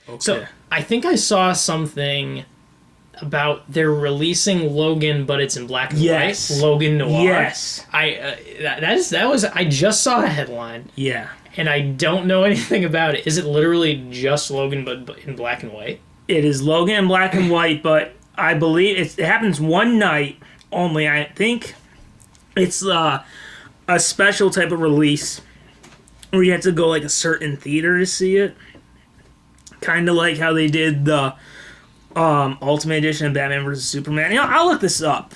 Okay. So I think I saw something about they're releasing Logan, but it's in black and white. Logan Noir. Yes. I just saw a headline. Yeah. And I don't know anything about it. Is it literally just Logan, but in black and white? It is Logan in black and white, but I believe it happens one night only. I think it's a special type of release where you have to go like a certain theater to see it. Kind of like how they did the Ultimate Edition of Batman vs. Superman. You know, I'll look this up.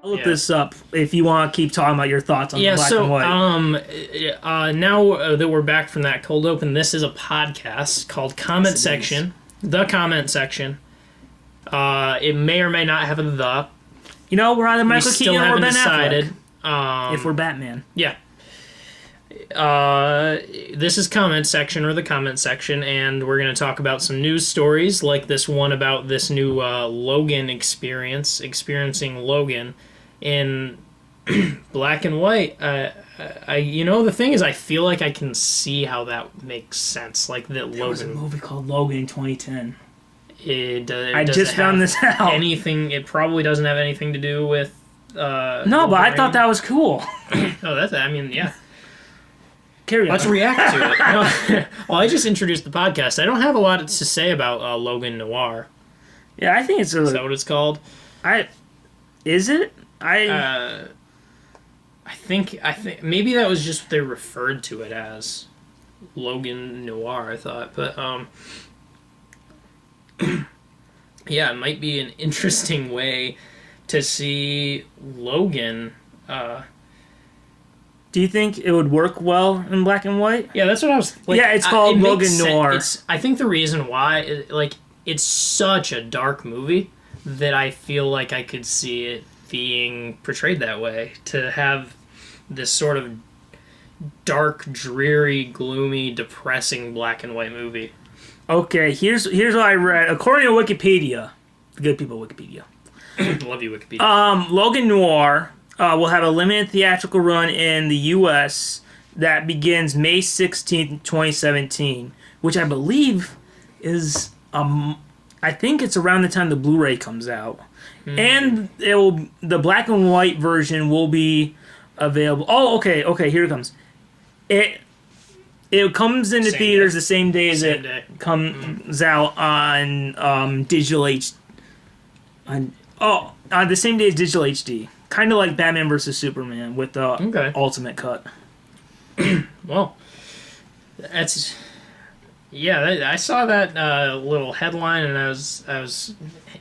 Look this up if you want to keep talking about your thoughts on black and white. Now that we're back from that cold open, this is a podcast called Comment Section. The Comment Section. It may or may not have a the. You know, we're either Michael Keaton or Ben decided. Affleck. If we're Batman. Yeah. This is Comment Section, or the Comment Section, and we're going to talk about some news stories, like this one about this new Logan experiencing Logan in black and white. The thing is, I feel like I can see how that makes sense. Like that there was a movie called Logan in 2010. I just found this out. It probably doesn't have anything to do with. No, but I thought that was cool. Yeah. Carry on. Let's react to it. Well, I just introduced the podcast. I don't have a lot to say about Logan Noir. Yeah, I think it's Is that what it's called? Is it? I think maybe that was just what they referred to it as, Logan Noir. I thought, but yeah, it might be an interesting way to see Logan. Do you think it would work well in black and white? Yeah, that's what I was. Like, yeah, it's called Logan Noir. I think the reason why, it's such a dark movie that I feel like I could see it being portrayed that way, to have this sort of dark, dreary, gloomy, depressing black and white movie. Okay, here's what I read. According to Wikipedia, the good people at Wikipedia. Love you, Wikipedia. Logan Noir will have a limited theatrical run in the U.S. that begins May 16th, 2017, which I believe is, I think it's around the time the Blu-ray comes out. And the black and white version will be available. Oh, okay, here it comes. It comes into theaters the same day as it comes out on digital HD. On the same day as digital HD. Kind of like Batman vs. Superman with the Ultimate Cut. Well, that's... Yeah, I saw that little headline, and I was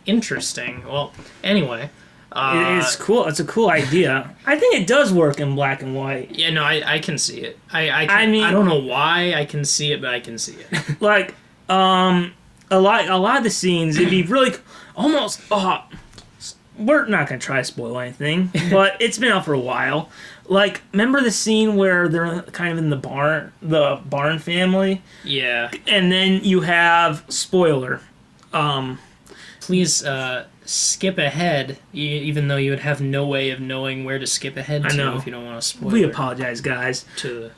interesting. Well, anyway, it's cool. It's a cool idea. I think it does work in black and white. Yeah, no, I can see it. I don't know why I can see it, but I can see it. Like, a lot of the scenes, it'd be really almost. We're not gonna try to spoil anything, but it's been out for a while. Like, remember the scene where they're kind of in the barn family? Yeah. And then you have spoiler. Please skip ahead, even though you would have no way of knowing where to skip ahead to if you don't want to spoil. We apologize, guys.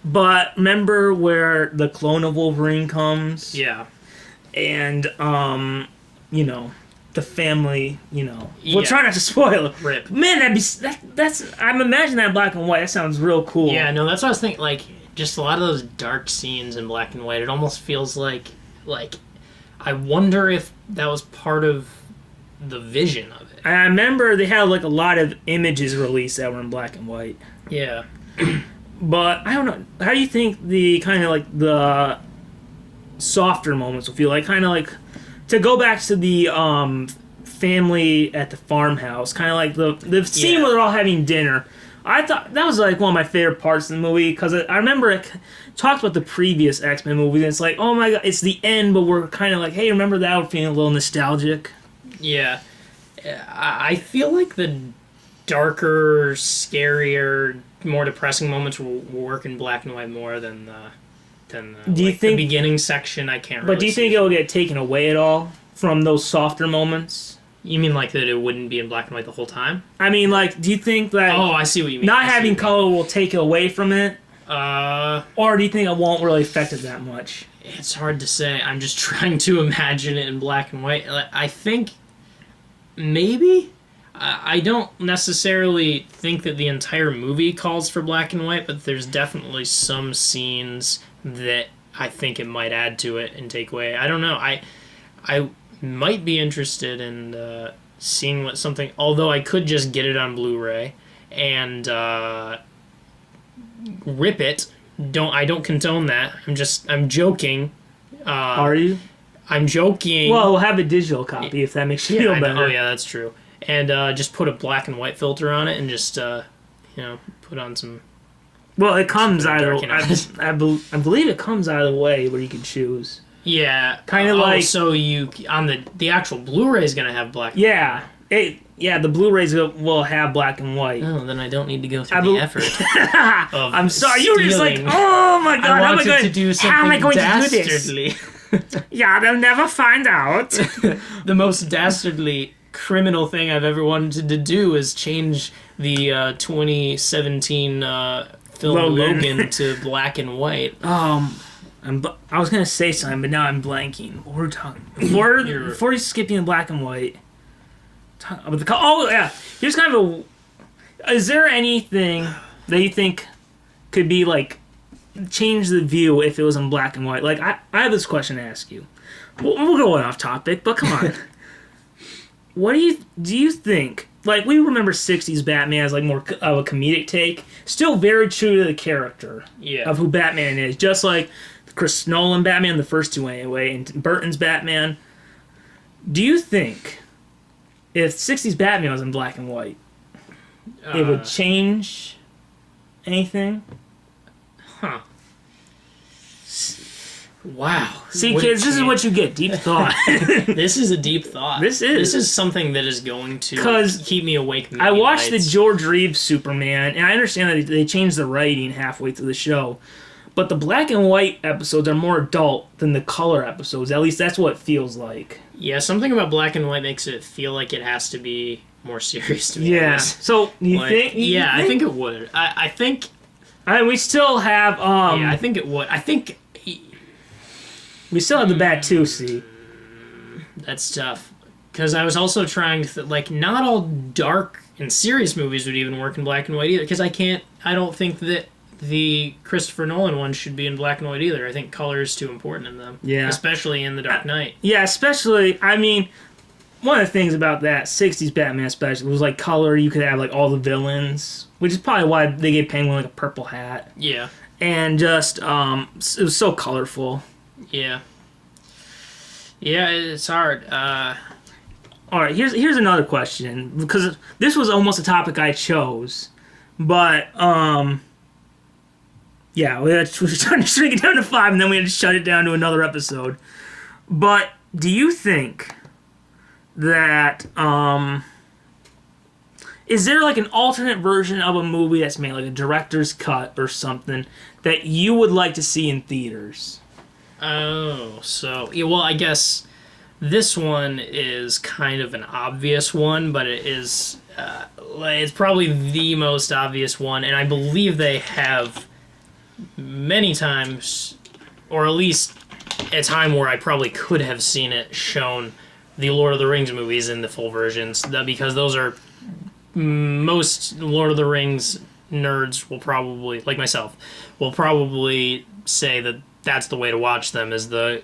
But remember where the clone of Wolverine comes? Yeah. And the family, we'll try not to spoil it. Rip. Man, that's I'm imagining that in black and white. That sounds real cool. Yeah, no, that's what I was thinking. Like, just a lot of those dark scenes in black and white. It almost feels like I wonder if that was part of the vision of it. I remember they had like a lot of images released that were in black and white. Yeah. But I don't know. How do you think the kind of like the softer moments will feel like? Kind of like. To go back to the family at the farmhouse, kind of like the scene where they're all having dinner, I thought that was like one of my favorite parts of the movie, because I remember it talked about the previous X-Men movie, and it's like, oh my god, it's the end, but we're kind of like, hey, remember that? We're feeling a little nostalgic. Yeah. I feel like the darker, scarier, more depressing moments will work in black and white more than the beginning section. I can't really But do you think it'll get taken away at all from those softer moments? You mean like that it wouldn't be in black and white the whole time? I mean, like, do you think that Oh, I see what you mean. not having color will take it away from it? Uh, Or do you think it won't really affect it that much? it's hard to say. I'm just trying to imagine it in black and white. I think maybe. I don't necessarily think that the entire movie calls for black and white, but there's definitely some scenes that I think it might add to it and take away. I don't know. I might be interested in seeing what something. Although I could just get it on Blu-ray and rip it. I don't condone that. I'm joking. Are you? I'm joking. Well, we'll have a digital copy if that makes you feel better. Oh yeah, that's true. And just put a black and white filter on it and just put on some. Well, it comes Some either. dark I believe it comes either way where you can choose. Yeah, Kind of like. so you on the actual Blu-ray is gonna have black. Yeah. The Blu-rays will have black and white. Oh, then I don't need to go through the effort. Of I'm sorry, you were just like, stealing. oh my god, I how am I wanted going to do something how am I going dastardly. to do this? Yeah, they'll never find out. The most dastardly criminal thing I've ever wanted to do is change the 2017 film Logan to black and white. I was gonna say something, but now I'm blanking. What we're talking before he's skipping in black and white. About the oh yeah, here's kind of a. Is there anything that you think could be like change the view if it was in black and white? Like I have this question to ask you. We'll go off topic, but come on. What do you think? Like we remember '60s Batman as like more of a comedic take, still very true to the character of who Batman is, just like Chris Nolan Batman, the first two anyway, and Burton's Batman. Do you think if '60s Batman was in black and white, it would change anything? Huh. Wow. See, kids, this is what you get. Deep thought. This is a deep thought. This is something that is going to keep me awake many I watched nights. the George Reeves Superman, and I understand that they changed the writing halfway through the show. But the black and white episodes are more adult than the color episodes. At least that's what it feels like. Yeah, something about black and white makes it feel like it has to be more serious to me. Yeah. So, you think? I think it would. I think... I mean, we still have... yeah, I think it would. I think... We still have the Bat-2C. That's tough. Because I was also trying to... not all dark and serious movies would even work in black and white either. Because I don't think that the Christopher Nolan ones should be in black and white either. I think color is too important in them. Yeah. Especially in The Dark Knight. Yeah, especially... I mean, one of the things about that 60s Batman especially was, like, color. You could have, like, all the villains. Which is probably why they gave Penguin, like, a purple hat. Yeah. And just... it was so colorful. Yeah. Yeah, it's hard. All right, here's another question, because this was almost a topic I chose, but yeah, we were trying to shrink it down to 5, and then we had to shut it down to another episode. But do you think that is there like an alternate version of a movie that's made, like a director's cut or something, that you would like to see in theaters? Oh, so... Yeah, well, I guess this one is kind of an obvious one, but it is... it's probably the most obvious one, and I believe they have many times, or at least a time where I probably could have seen it, shown the Lord of the Rings movies in the full versions, because those are... Most Lord of the Rings nerds will probably, like myself, will probably say that that's the way to watch them, is the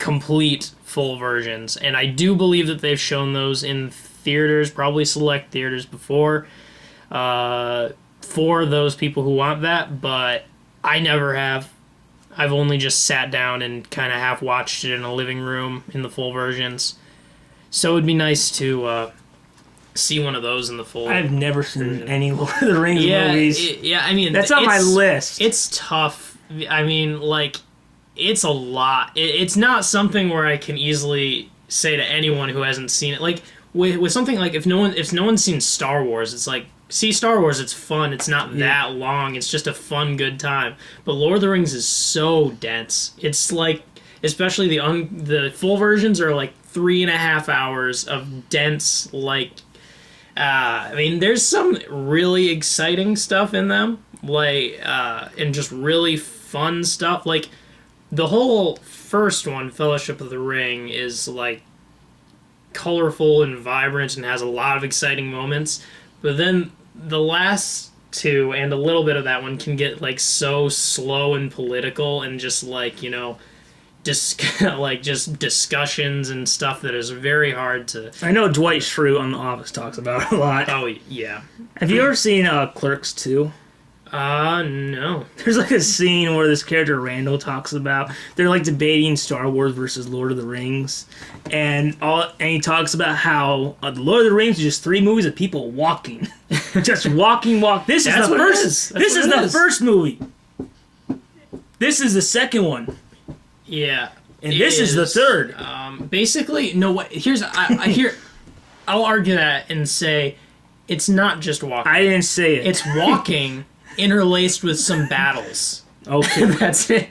complete full versions. And I do believe that they've shown those in theaters, probably select theaters before, for those people who want that, but I never have. I've only just sat down and kind of half watched it in a living room in the full versions. So it would be nice to see one of those in the full I've never seen any Lord of the Rings movies. I mean... That's on my list. It's tough. I mean, it's a lot. It's not something where I can easily say to anyone who hasn't seen it. Like, with something like, if no one's seen Star Wars, it's like, see Star Wars, it's fun. It's not that long. It's just a fun, good time. But Lord of the Rings is so dense. It's like, especially the full versions are like 3.5 hours of dense, like, I mean, there's some really exciting stuff in them, like, and just really fun stuff. Like, the whole first one, Fellowship of the Ring, is, like, colorful and vibrant and has a lot of exciting moments. But then the last two, and a little bit of that one, can get, like, so slow and political and just, like, you know, like just discussions and stuff that is very hard to. I know Dwight Schrute on The Office talks about it a lot. Oh yeah. Have you ever seen Clerks 2? No. There's like a scene where this character Randall talks about they're like debating Star Wars versus Lord of the Rings, and he talks about how the Lord of the Rings is just 3 movies of people walking, just walking. This is the first. This is the first movie. This is the second one. Yeah, and this is the third. Basically, no. Here's I'll argue that and say it's not just walking. I didn't say it. It's walking interlaced with some battles. Okay, that's it.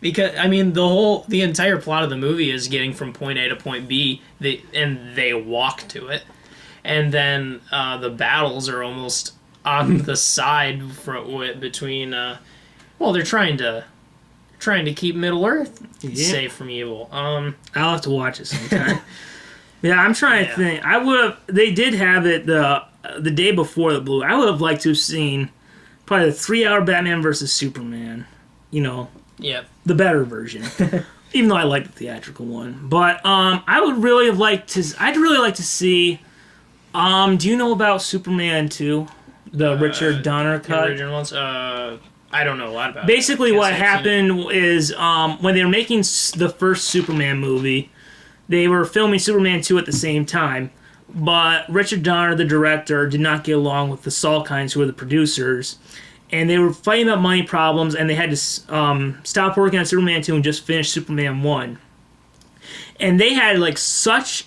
Because I mean, the entire plot of the movie is getting from point A to point B. And they walk to it, and then the battles are almost on the side between. Well, they're trying to keep Middle Earth safe from evil. I'll have to watch it sometime. Yeah, I'm trying to think. They did have it the day before the Blue. I would have liked to have seen probably the 3-hour Batman versus Superman. You know, the better version. Even though I like the theatrical one, but I would really have liked to. I'd really like to see. Do you know about Superman 2, the Richard Donner cut? The original ones. I don't know a lot about it. Basically, what happened is when they were making the first Superman movie, they were filming Superman 2 at the same time, but Richard Donner, the director, did not get along with the Salkinds, who were the producers, and they were fighting about money problems, and they had to stop working on Superman 2 and just finish Superman 1. And they had like such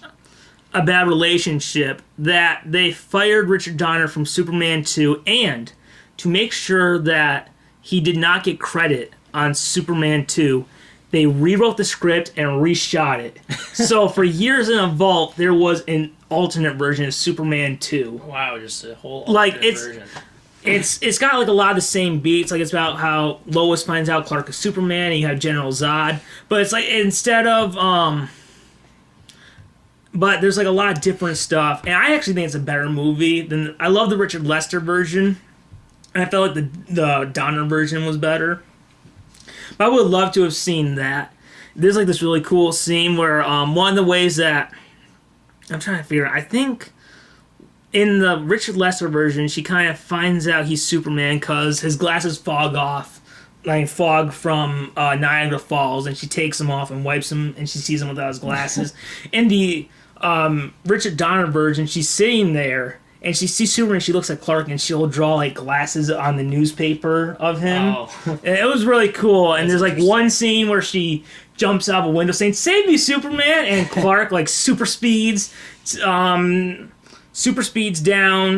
a bad relationship that they fired Richard Donner from Superman 2, and to make sure that he did not get credit on Superman 2, they rewrote the script and reshot it. So for years in a vault, there was an alternate version of Superman 2. Wow, just a whole alternate version. It's got like a lot of the same beats. Like it's about how Lois finds out Clark is Superman, and you have General Zod. But it's like instead of but there's like a lot of different stuff, and I actually think it's a better movie than. I love the Richard Lester version. And I felt like the Donner version was better. But I would love to have seen that. There's like this really cool scene where one of the ways that... I'm trying to figure out. I think in the Richard Lester version, she kind of finds out he's Superman because his glasses fog off. Like fog from Niagara Falls. And she takes them off and wipes them. And she sees him without his glasses. In the Richard Donner version, she's sitting there. And she sees Superman, she looks at Clark, and she'll draw, like, glasses on the newspaper of him. Oh. And it was really cool. And there's, like, one scene where she jumps out of a window saying, "Save me, Superman!" And Clark, like, super speeds down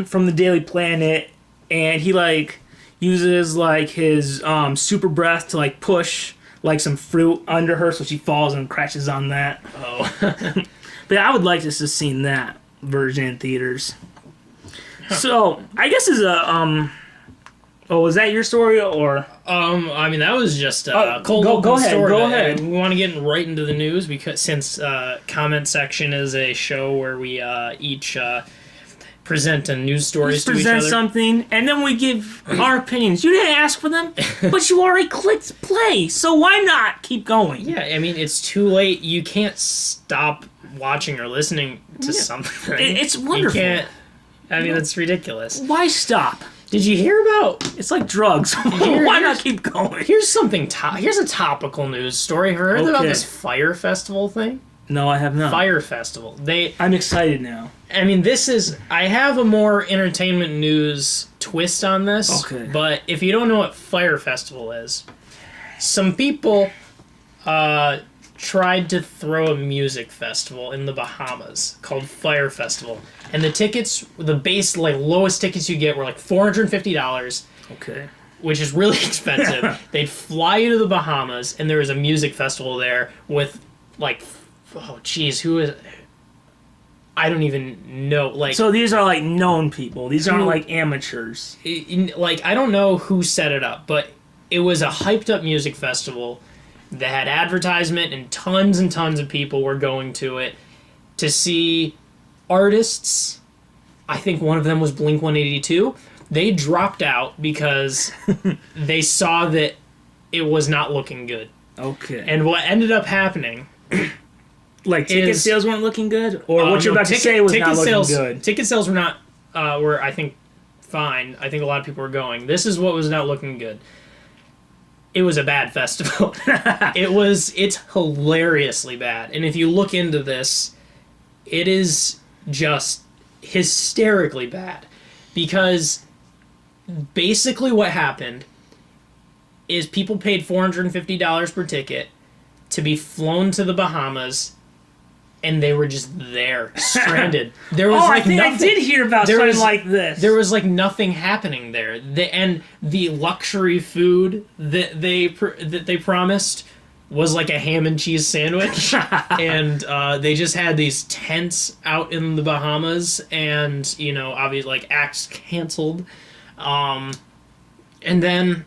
from the Daily Planet. And he, like, uses, like, his super breath to, like, push, like, some fruit under her so she falls and crashes on that. Oh. But I would like to have seen that version in theaters. So, I guess is a, was that your story, or? I mean, that was just a cold go ahead, story. Go ahead. We want to get right into the news, because since comment section is a show where we each present a news stories to each other. Present something, and then we give our opinions. You didn't ask for them, but you already clicked play, so why not keep going? Yeah, I mean, it's too late. You can't stop watching or listening to something. It's wonderful. You can't. I mean, it's ridiculous. Why stop? Did you hear about... It's like drugs. Why not keep going? Here's something... Here's a topical news story. Heard about this Fyre Festival thing? No, I have not. Fyre Festival. I'm excited now. I mean, this is... I have a more entertainment news twist on this. Okay. But if you don't know what Fyre Festival is, some people tried to throw a music festival in the Bahamas called Fyre Festival. And the tickets, the base, like, lowest tickets you get were like $450. Okay. Which is really expensive. They'd fly you to the Bahamas, and there was a music festival there with, like, oh geez, who is? I don't even know. Like, so these are like known people. These aren't like amateurs. Like, I don't know who set it up, but it was a hyped up music festival that had advertisement, and tons of people were going to it to see artists. I think one of them was Blink-182. They dropped out because they saw that it was not looking good. Okay. And what ended up happening, like ticket sales weren't looking good, or what you're about to say was not looking good. Ticket sales were not were, I think, fine. I think a lot of people were going. This is what was not looking good. It was a bad festival. It's hilariously bad. And if you look into this, it is just hysterically bad. Because basically what happened is people paid $450 per ticket to be flown to the Bahamas, and they were just there, stranded. There was I think I did hear about something like this. There was like nothing happening there. And the luxury food that they promised was like a ham and cheese sandwich. And they just had these tents out in the Bahamas, and, you know, obviously, like, acts canceled. And then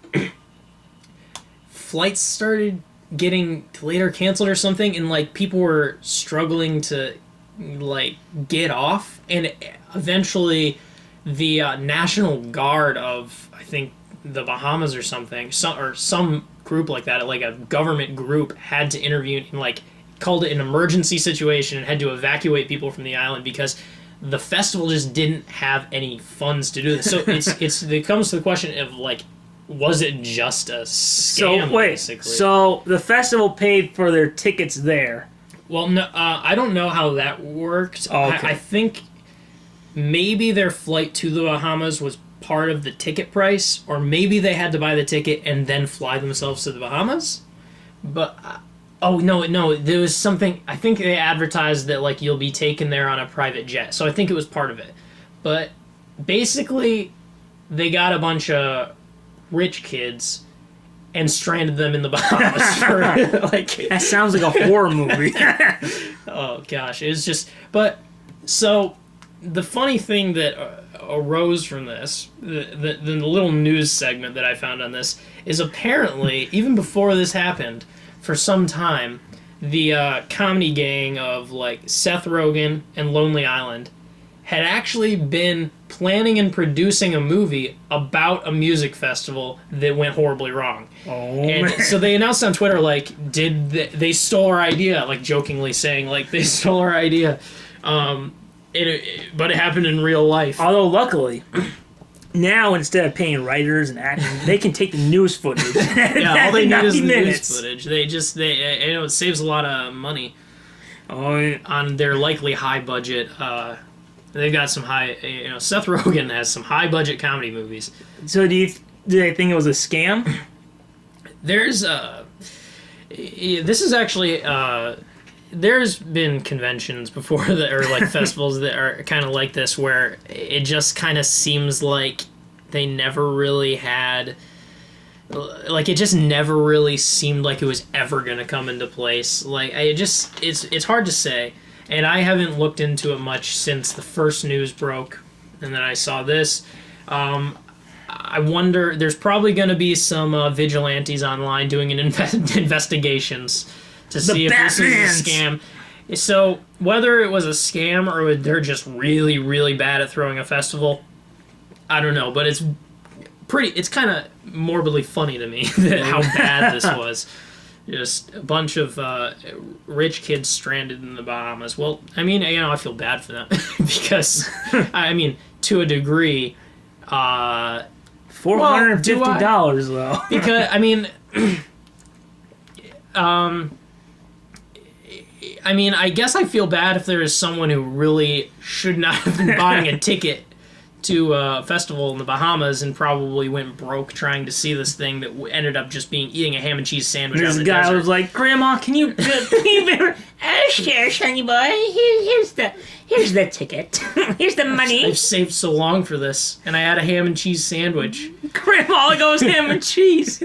flights started getting later canceled or something, and like people were struggling to like get off, and eventually the National Guard of, I think, the Bahamas or something, some group like that, like a government group, had to intervene and like called it an emergency situation and had to evacuate people from the island because the festival just didn't have any funds to do this. So it comes to the question of like, was it just a scam? So wait, basically? So the festival paid for their tickets there? Well, no, I don't know how that worked. Oh, okay. I think maybe their flight to the Bahamas was part of the ticket price, or maybe they had to buy the ticket and then fly themselves to the Bahamas. But oh no, there was something. I think they advertised that like you'll be taken there on a private jet. So I think it was part of it. But basically, they got a bunch of rich kids and stranded them in the Bahamas for like. That sounds like a horror movie. Oh gosh, it's just. But so the funny thing that arose from this, the little news segment that I found on this, is apparently even before this happened, for some time, the comedy gang of like Seth Rogen and Lonely Island had actually been planning and producing a movie about a music festival that went horribly wrong. Oh, and man. so they announced on Twitter, like, they stole our idea, like jokingly saying, like, they stole our idea. But it happened in real life. Although, luckily, now instead of paying writers and actors, they can take the news footage. Yeah, all they need is the minutes. news footage. It saves a lot of money Oh, on their likely high budget. They've got some high, Seth Rogen has some high budget comedy movies. so do they think it was a scam? There's this is actually there's been conventions before that, or like festivals that are kind of like this, where it just kind of seems like they never really had, like, it just never really seemed like it was ever going to come into place. Like, it's hard to say, and I haven't looked into it much since the first news broke, and then I saw this. I wonder, there's probably going to be some vigilantes online doing investigations to see if this is a scam. So whether it was a scam or they're just really, really bad at throwing a festival, I don't know. But it's kind of morbidly funny to me that how bad this was. Just a bunch of rich kids stranded in the Bahamas. Well, I mean, I feel bad for them because, I mean, to a degree. $450 though. Because I guess I feel bad if there is someone who really should not have been buying a ticket to a festival in the Bahamas and probably went broke trying to see this thing that ended up just eating a ham and cheese sandwich. This guy was like, "Grandma, can you Sure, sonny boy. Here's the ticket. Here's the money. I've saved so long for this, and I had a ham and cheese sandwich." Grandma, all I got was ham and cheese.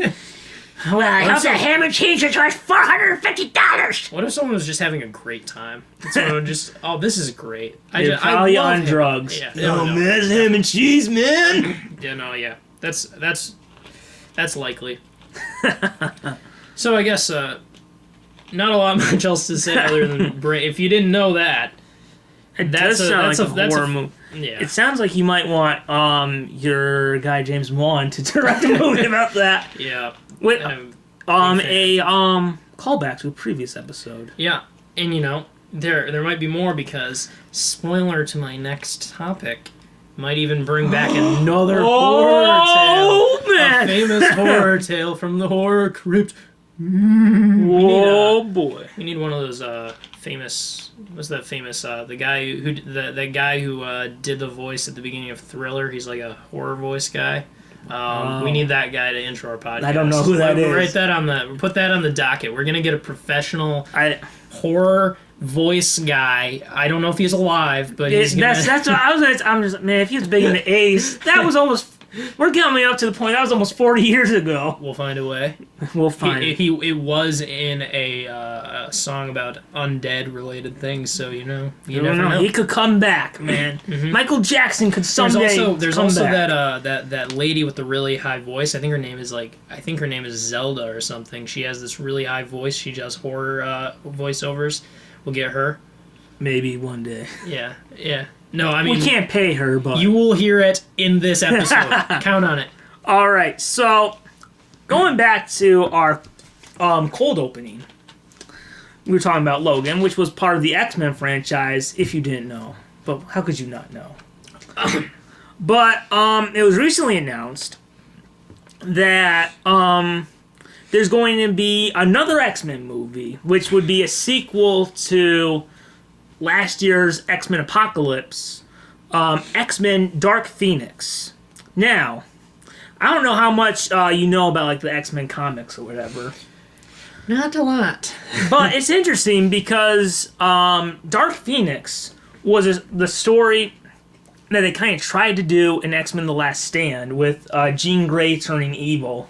Well, how's a ham and cheese is worth $450? What if someone was just having a great time? Someone just, oh, this is great. They're probably on drugs. Yeah. Oh, man, it's ham and cheese, man. Yeah, no, yeah. That's likely. So I guess not a lot much else to say other than if you didn't know that. That's a horror movie. Yeah. It sounds like you might want your guy James Wan to direct a movie about that. Yeah. With callback to a previous episode. Yeah, and there might be more because spoiler to my next topic might even bring back another horror tale. Man. A famous horror tale from the horror crypt. Boy. We need one of those famous. What's that famous? The guy who did the voice at the beginning of Thriller. He's like a horror voice guy. We need that guy to intro our podcast. I don't know who that is. Put that on the docket. We're gonna get a professional horror voice guy. I don't know if he's alive, but that's what I was. I'm just, man. If he was big in the A's, that was almost. We're coming up to the point that was almost 40 years ago. We'll find a way. We'll find it. It was in a song about undead related things, so you never know. He could come back, man. Mm-hmm. Michael Jackson could someday. There's also that lady with the really high voice. I think her name is Zelda or something. She has this really high voice. She does horror voiceovers. We'll get her. Maybe one day. Yeah. No, I mean... We can't pay her, but... You will hear it in this episode. Count on it. All right, so going back to our cold opening, we were talking about Logan, which was part of the X-Men franchise, if you didn't know. But how could you not know? But it was recently announced that there's going to be another X-Men movie, which would be a sequel to last year's X-Men Apocalypse, X-Men Dark Phoenix. Now, I don't know how much you know about like the X-Men comics or whatever. Not a lot. But it's interesting because Dark Phoenix was the story that they kind of tried to do in X-Men The Last Stand with Jean Grey turning evil.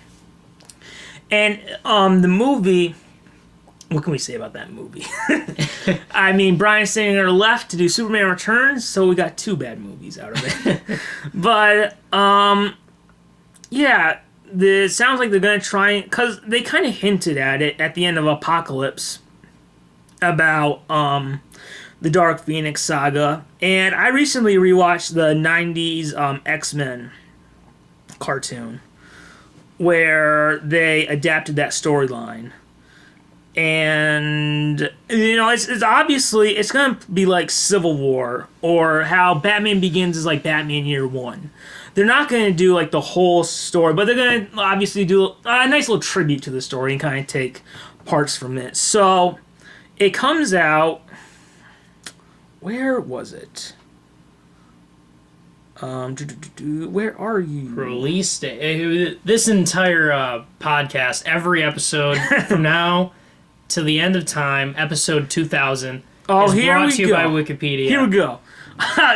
And the movie... What can we say about that movie? I mean, Bryan Singer left to do Superman Returns, so we got 2 bad movies out of it. But, yeah, it sounds like they're going to try... Because they kind of hinted at it at the end of Apocalypse about the Dark Phoenix saga. And I recently rewatched the 90s X-Men cartoon where they adapted that storyline. And it's obviously it's gonna be like Civil War or how Batman Begins is like Batman Year One. They're not gonna do like the whole story, but they're gonna obviously do a nice little tribute to the story and kind of take parts from it. So it comes out. Where was it? Where are you? Release date. This entire podcast, every episode from now to the end of time, episode 2000, is brought to you by Wikipedia. Here we go.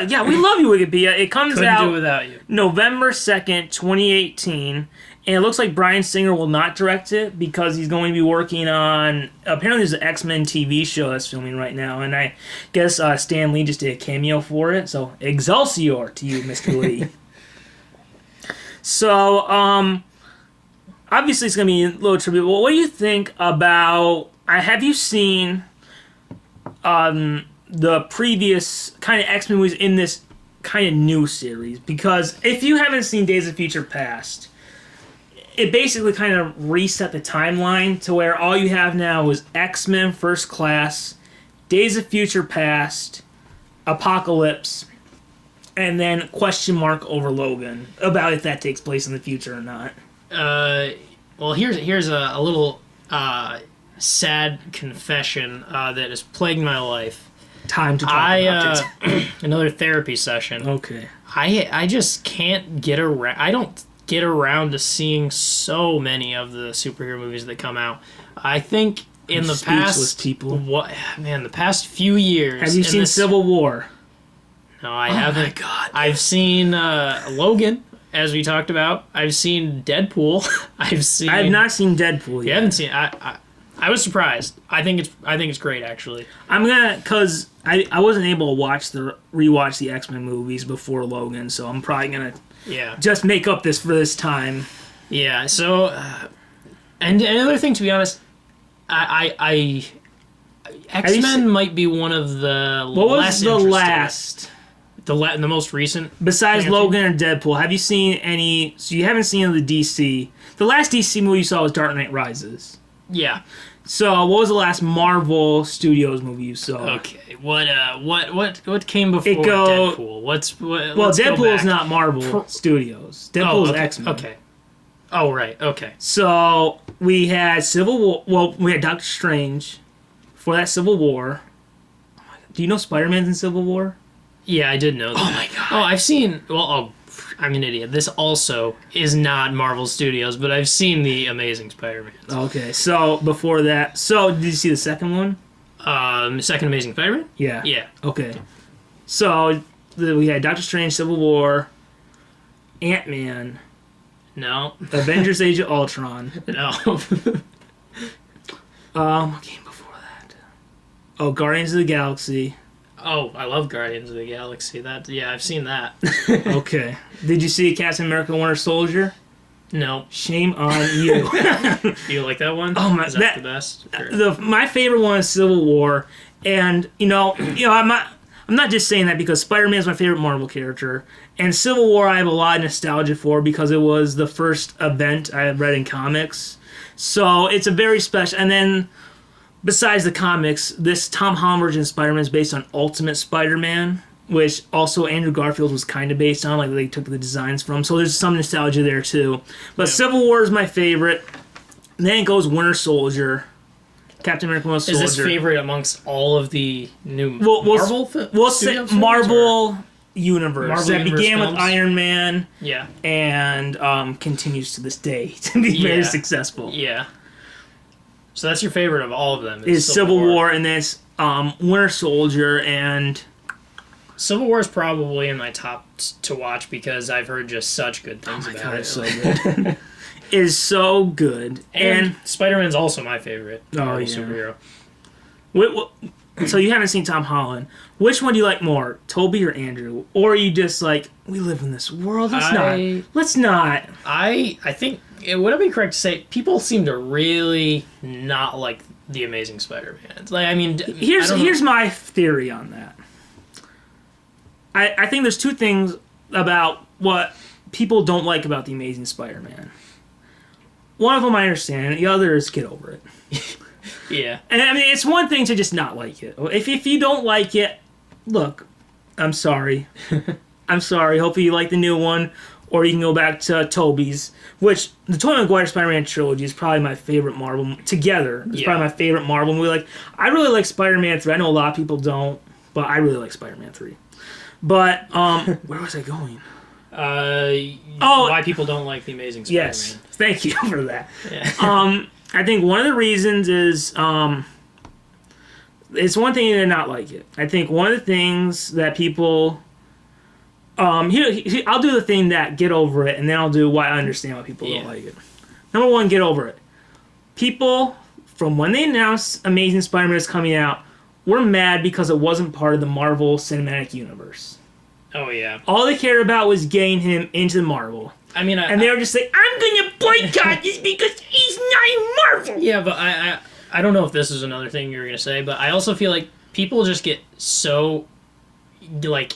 Yeah, we love you, Wikipedia. It comes Couldn't out do without you. November 2nd, 2018. And it looks like Bryan Singer will not direct it because he's going to be working on... Apparently there's an X-Men TV show that's filming right now. And I guess Stan Lee just did a cameo for it. So, Excelsior to you, Mr. Lee. So, obviously it's going to be a little tribute. Well, what do you think about... have you seen the previous kind of X-Men movies in this kind of new series? Because if you haven't seen Days of Future Past... It basically kind of reset the timeline to where all you have now is X-Men First Class, Days of Future Past, Apocalypse, and then question mark over Logan about if that takes place in the future or not. Well, here's a little sad confession that has plagued my life. Time to talk about it. Another therapy session. Okay. I just can't get around. I don't get around to seeing so many of the superhero movies that come out. I think in the past people. The past few years. Have you seen Civil War? No, I haven't. My God. I've seen Logan. as we talked about, I've seen Deadpool. I have not seen Deadpool yet. You haven't seen I was surprised. I think it's great, actually. I'm gonna, cause I wasn't able to rewatch the X-Men movies before Logan, so I'm probably gonna just make up for this time. Yeah. So, and another thing, to be honest, X-Men might be one of the what was the last? The most recent? Besides Logan and Deadpool, have you seen any... So you haven't seen the DC... The last DC movie you saw was Dark Knight Rises. Yeah. So what was the last Marvel Studios movie you saw? Okay. What came before Deadpool? Deadpool is not Marvel Studios. Deadpool is X-Men. Okay. Oh, right. Okay. So we had Civil War... Well, we had Doctor Strange for that Civil War. Do you know Spider-Man's in Civil War? Yeah, I did know that. Oh my god. Oh, I've seen... Well, I'm an idiot. This also is not Marvel Studios, but I've seen the Amazing Spider-Man. Okay, so before that... So, did you see the second one? Second Amazing Spider-Man? Yeah. Yeah. Okay. So, we had Doctor Strange, Civil War, Ant-Man... No. Avengers Age of Ultron. No. What came before that? Oh, Guardians of the Galaxy. Oh, I love Guardians of the Galaxy. I've seen that. Okay. Did you see Captain America Winter Soldier? No. Shame on you. You like that one? Oh my! Is that the best? My favorite one is Civil War, and I'm not just saying that because Spider-Man is my favorite Marvel character, and Civil War I have a lot of nostalgia for because it was the first event I had read in comics, so it's a very special. And then, besides the comics, this Tom Holland version of Spider-Man is based on Ultimate Spider-Man, which also Andrew Garfield was kind of based on, like they took the designs from. So there's some nostalgia there too. But Civil War is my favorite. Then it goes Winter Soldier, Captain America Winter Soldier. Is this favorite amongst all of the new Marvel? We'll say Marvel Universe. Marvel that Universe began films? with Iron Man. Yeah. And continues to this day to be very successful. Yeah. So that's your favorite of all of them? Is Civil War, and then it's Winter Soldier, and... Civil War is probably in my top to watch because I've heard just such good things about it. It's so good. Is so good. And Spider-Man's also my favorite superhero. So you haven't seen Tom Holland. Which one do you like more, Toby or Andrew? Or are you just like, we live in this world? Let's not. I think, would it be correct to say, people seem to really not like the Amazing Spider-Man. Like, I mean... Here's my theory on that. I think there's two things about what people don't like about the Amazing Spider-Man. One of them I understand, the other is get over it. Yeah. And I mean, it's one thing to just not like it. If you don't like it, look, I'm sorry. I'm sorry. Hopefully you like the new one, or you can go back to Tobey's, which the Tobey Maguire Spider-Man trilogy is probably my favorite Marvel together. It's probably my favorite Marvel movie. Like, I really like Spider-Man 3. I know a lot of people don't, but I really like Spider-Man 3. But where was I going? Why people don't like the Amazing Spider-Man. Yes, thank you for that. Yeah. I think one of the reasons is it's one thing to not like it. I think one of the things that people I'll do the thing that get over it, and then I'll do why I understand why people don't like it. Number one, get over it. People, from when they announced Amazing Spider-Man is coming out, were mad because it wasn't part of the Marvel Cinematic Universe. Oh, yeah. All they cared about was getting him into Marvel. I mean, and they were just like, I'm going to boycott this because he's not in Marvel. Yeah, but I don't know if this is another thing you were going to say, but I also feel like people just get so, like,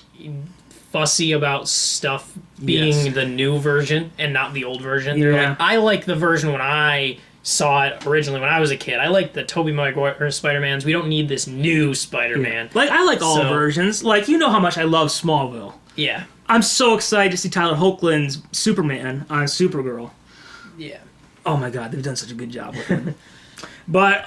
fussy about stuff being the new version and not the old version. Yeah. They're like, I like the version when I saw it originally when I was a kid. I like the Tobey Maguire Spider-Mans. We don't need this new Spider-Man. Yeah. Like, I like all versions. Like, you know how much I love Smallville. Yeah. I'm so excited to see Tyler Hoechlin's Superman on Supergirl. Yeah. Oh my god, they've done such a good job with him. But,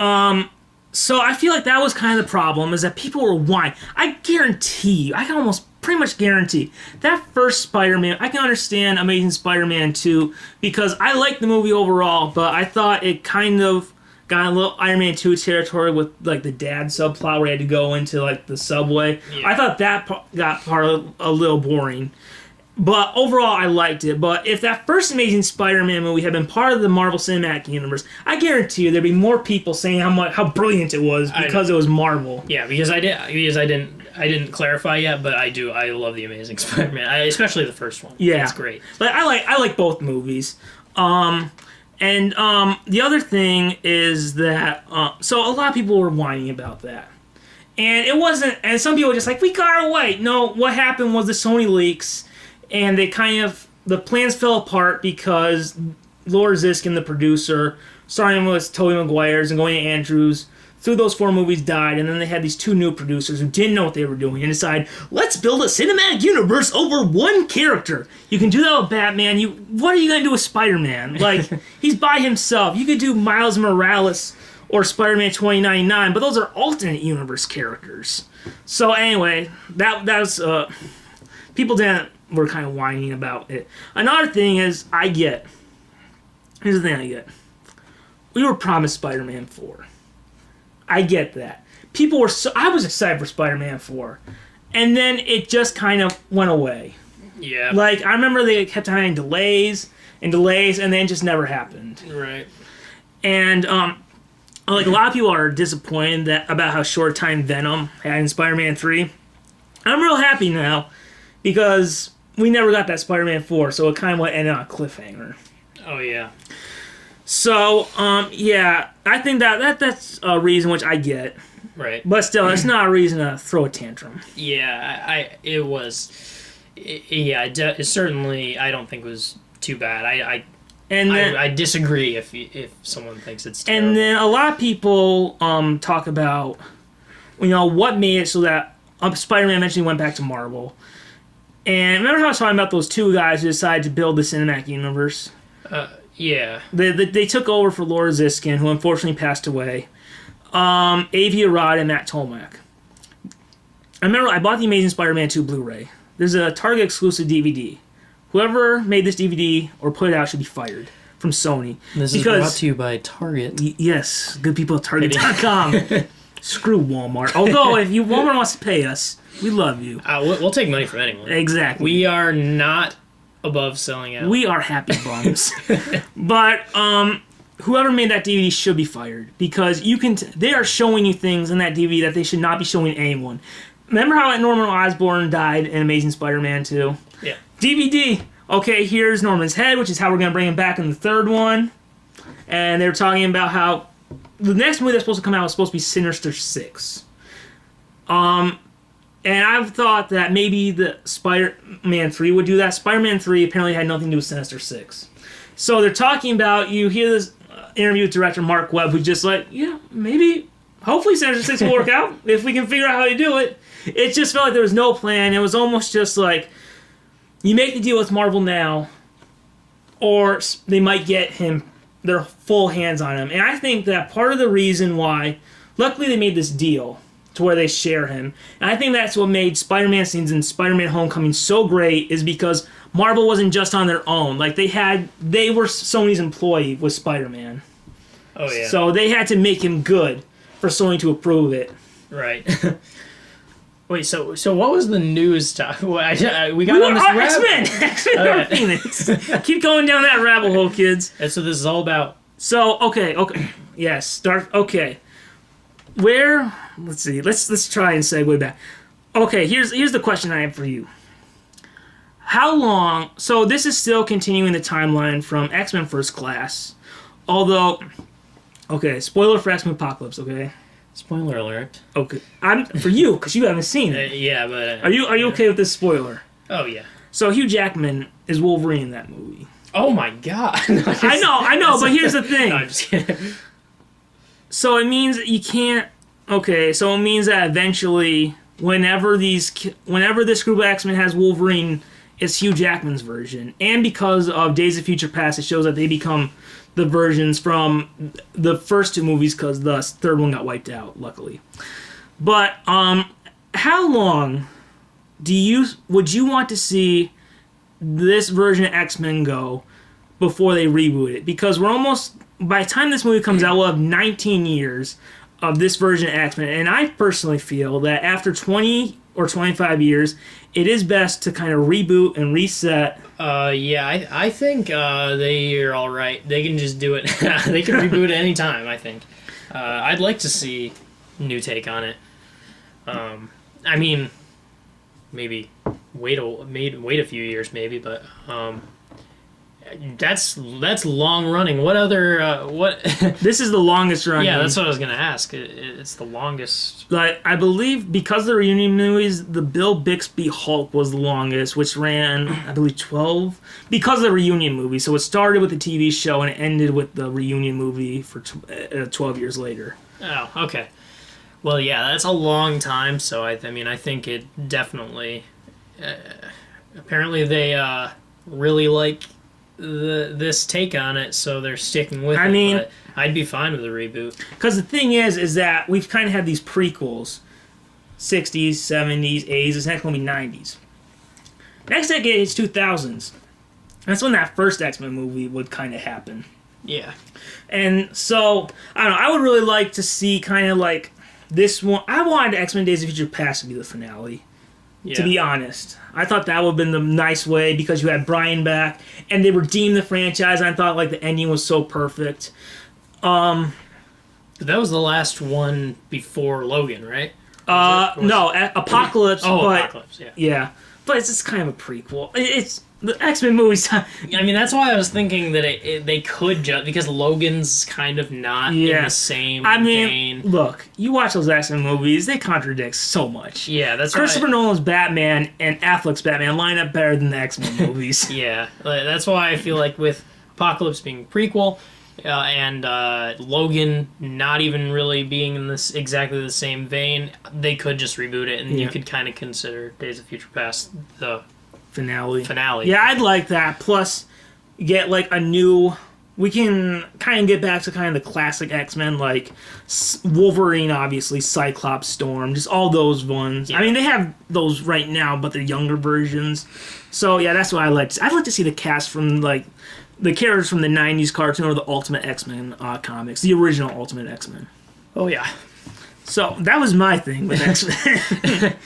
so I feel like that was kind of the problem, is that people were whining. I guarantee you, I can almost pretty much guarantee, that first Spider-Man, I can understand Amazing Spider-Man 2, because I liked the movie overall, but I thought it kind of got a little Iron Man 2 territory with, like, the dad subplot where he had to go into, like, the subway. Yeah. I thought that got a little boring. But overall, I liked it. But if that first Amazing Spider-Man movie had been part of the Marvel Cinematic Universe, I guarantee you there'd be more people saying how brilliant it was because it was Marvel. Yeah, because I didn't clarify yet, but I do. I love the Amazing Spider-Man, especially the first one. Yeah, it's great. Like I like both movies. And the other thing is that so a lot of people were whining about that. And it wasn't, and some people were just like, we got away. No, what happened was the Sony leaks, and they the plans fell apart because Laura Ziskin, the producer, starting with Tobey Maguire's and going to Andrews, through those 4 movies died, and then they had these 2 new producers who didn't know what they were doing and decided, let's build a cinematic universe over one character. You can do that with Batman. What are you going to do with Spider-Man? Like, he's by himself. You could do Miles Morales or Spider-Man 2099, but those are alternate universe characters. So anyway, that was people were kind of whining about it. Another thing is here's the thing I get. We were promised Spider-Man 4. I get that. I was excited for Spider-Man 4. And then it just kind of went away. Yeah. Like, I remember they kept having delays, and then it just never happened. Right. And, like, a lot of people are disappointed about how short time Venom had in Spider-Man 3. I'm real happy now, because we never got that Spider-Man 4, so it kind of ended on a cliffhanger. Oh, yeah. So, yeah, I think that's a reason which I get. Right. But still, it's not a reason to throw a tantrum. Yeah, it was... Yeah, it certainly, I don't think was too bad. I disagree if someone thinks it's terrible. And then a lot of people talk about, what made it so that Spider-Man eventually went back to Marvel. And remember how I was talking about those 2 guys who decided to build the cinematic universe? Yeah. They took over for Laura Ziskin, who unfortunately passed away. Avi Arad and Matt Tolmach. I remember I bought the Amazing Spider-Man 2 Blu-ray. There's a Target exclusive DVD. Whoever made this DVD or put it out should be fired from Sony. This is brought to you by Target. Yes, good people at Target.com. Screw Walmart. Although, if Walmart wants to pay us, we love you. We'll take money from anyone. Exactly. We are not above selling out. We are happy bums. But whoever made that DVD should be fired because they are showing you things in that DVD that they should not be showing anyone. Remember how Norman Osborn died in Amazing Spider-Man 2? Yeah. DVD. Okay, here's Norman's head, which is how we're going to bring him back in the 3rd one. And they're talking about how the next movie that's supposed to come out is supposed to be Sinister 6. And I've thought that maybe the Spider-Man 3 would do that. Spider-Man 3 apparently had nothing to do with Sinister 6. So they're talking about, you hear this interview with director Mark Webb, who's just like, yeah, maybe, hopefully Sinister 6 will work out if we can figure out how to do it. It just felt like there was no plan. It was almost just like, you make the deal with Marvel now, or they might get their full hands on him. And I think that part of the reason why, luckily they made this deal to where they share him. And I think that's what made Spider-Man scenes in Spider-Man Homecoming so great is because Marvel wasn't just on their own. Like they were Sony's employee with Spider-Man. Oh yeah. So they had to make him good for Sony to approve it. Right. Wait, so what was the news talk? We got on this X-Men Phoenix. Keep going down that rabbit hole, kids. That's what this is all about. So, okay. Yes, start, okay. Let's see, let's try and segue back. Okay, here's the question I have for you. How long, so this is still continuing the timeline from X-Men First Class, although, okay, spoiler for X-Men Apocalypse, okay? Spoiler alert. Okay, for you, because you haven't seen it. Yeah, but... Are you okay with this spoiler? Oh, yeah. So Hugh Jackman is Wolverine in that movie. Oh my god. I know, but here's the thing. No, I'm just kidding. So it means you can't... Okay, so it means that eventually, whenever this group of X-Men has Wolverine, it's Hugh Jackman's version. And because of Days of Future Past, it shows that they become the versions from the first 2 movies because the 3rd one got wiped out, luckily. But how long would you want to see this version of X-Men go before they reboot it? Because we're almost, by the time this movie comes out, we'll have 19 years of this version of X-Men. And I personally feel that after 20 or 25 years, it is best to kind of reboot and reset. Yeah, I think they are all right. They can just do it. They can reboot at any time, I think. I'd like to see new take on it. I mean, maybe wait a few years, maybe, but that's long running. What other what? This is the longest running. Yeah, that's what I was gonna ask. It's the longest. Like, I believe because of the reunion movies, the Bill Bixby Hulk was the longest, which ran, I believe, 12 because of the reunion movie. So it started with the TV show and it ended with the reunion movie for 12 years later. Oh, okay. Well, yeah, that's a long time. So I mean, I think it definitely. Apparently, they really like this take on it, so they're sticking with it. I mean, but I'd be fine with a reboot. Because the thing is that we've kind of had these prequels, 60s, 70s, 80s. It's next going to be 90s. Next decade is 2000s. That's when that first X-Men movie would kind of happen. Yeah. And so, I don't know, I would really like to see kind of like this one. I wanted X-Men Days of Future Past to be the finale, to be honest. I thought that would have been the nice way because you had Brian back and they redeemed the franchise. And I thought like the ending was so perfect. That was the last one before Logan, right? No, Apocalypse. Oh, but, Apocalypse, yeah. Yeah, but it's just kind of a prequel. It's the X-Men movies. I mean, that's why I was thinking that they could just because Logan's kind of not in the same vein. Look, you watch those X-Men movies; they contradict so much. Yeah, that's Christopher Nolan's Batman and Affleck's Batman line up better than the X-Men movies. Yeah, that's why I feel like with Apocalypse being prequel and Logan not even really being in this exactly the same vein, they could just reboot it, and you could kind of consider Days of Future Past the finale. Yeah, I'd like that. Plus, get like a new. We can kind of get back to kind of the classic X-Men, like Wolverine, obviously, Cyclops, Storm, just all those ones. Yeah. I mean, they have those right now, but they're younger versions. So yeah, that's what I like. I'd like to see the cast from like the characters from the '90s cartoon or the Ultimate X-Men comics, the original Ultimate X-Men. Oh yeah. So that was my thing with X-Men.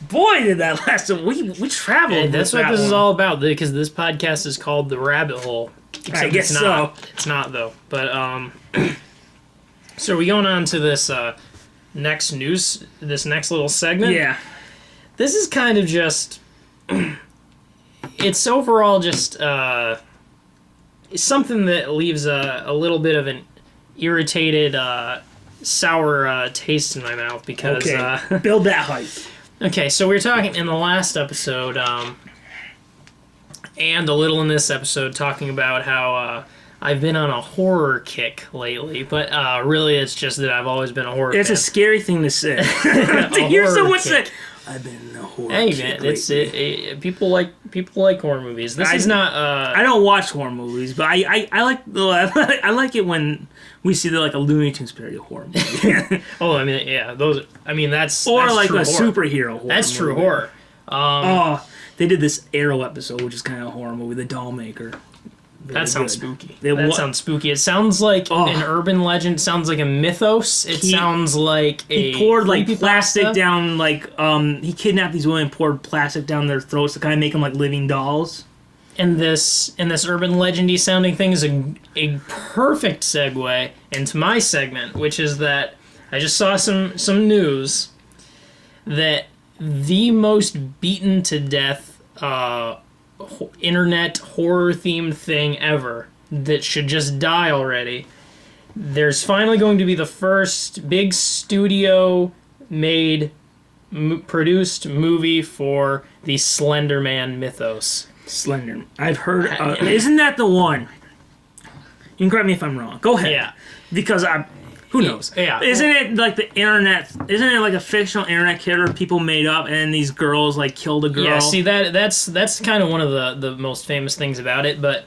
Boy, did that last... We traveled. Hey, that's what this is all about, because this podcast is called The Rabbit Hole. Except I guess so. It's not, though. But, so are we going on to this next little segment? Yeah. This is kind of just... It's overall just something that leaves a little bit of an irritated, sour taste in my mouth, because... Okay, build that hype. Okay, so we were talking in the last episode, and a little in this episode, talking about how I've been on a horror kick lately, but really it's just that I've always been a horror It's fan. a scary thing to say. To hear someone say, I've been in a horror kick lately. It's people like horror movies. This is not... I don't watch horror movies, but I like it when we see like a Looney Tunes parody horror movie. Oh, I mean, yeah, those... I mean, that's or that's like true a horror. superhero horror That's movie. true horror. They did this Arrow episode, which is kind of a horror movie, The Dollmaker. That sounds spooky. That sounds spooky. It sounds like an urban legend. It sounds like a mythos. It sounds like he poured like plastic down, like he kidnapped these women and poured plastic down their throats to kind of make them like living dolls. And this urban legendy sounding thing is a perfect segue into my segment, which is that I just saw some news that the most beaten to death internet horror themed thing ever that should just die already. There's finally going to be the first big studio made produced movie for the Slender Man mythos. Slender. I've heard. Isn't that the one? You can correct me if I'm wrong. Go ahead. Yeah. Because who knows? Yeah. Isn't it like the internet? Isn't it like a fictional internet character people made up, and these girls like killed a girl? Yeah. See that's kind of one of the most famous things about it, but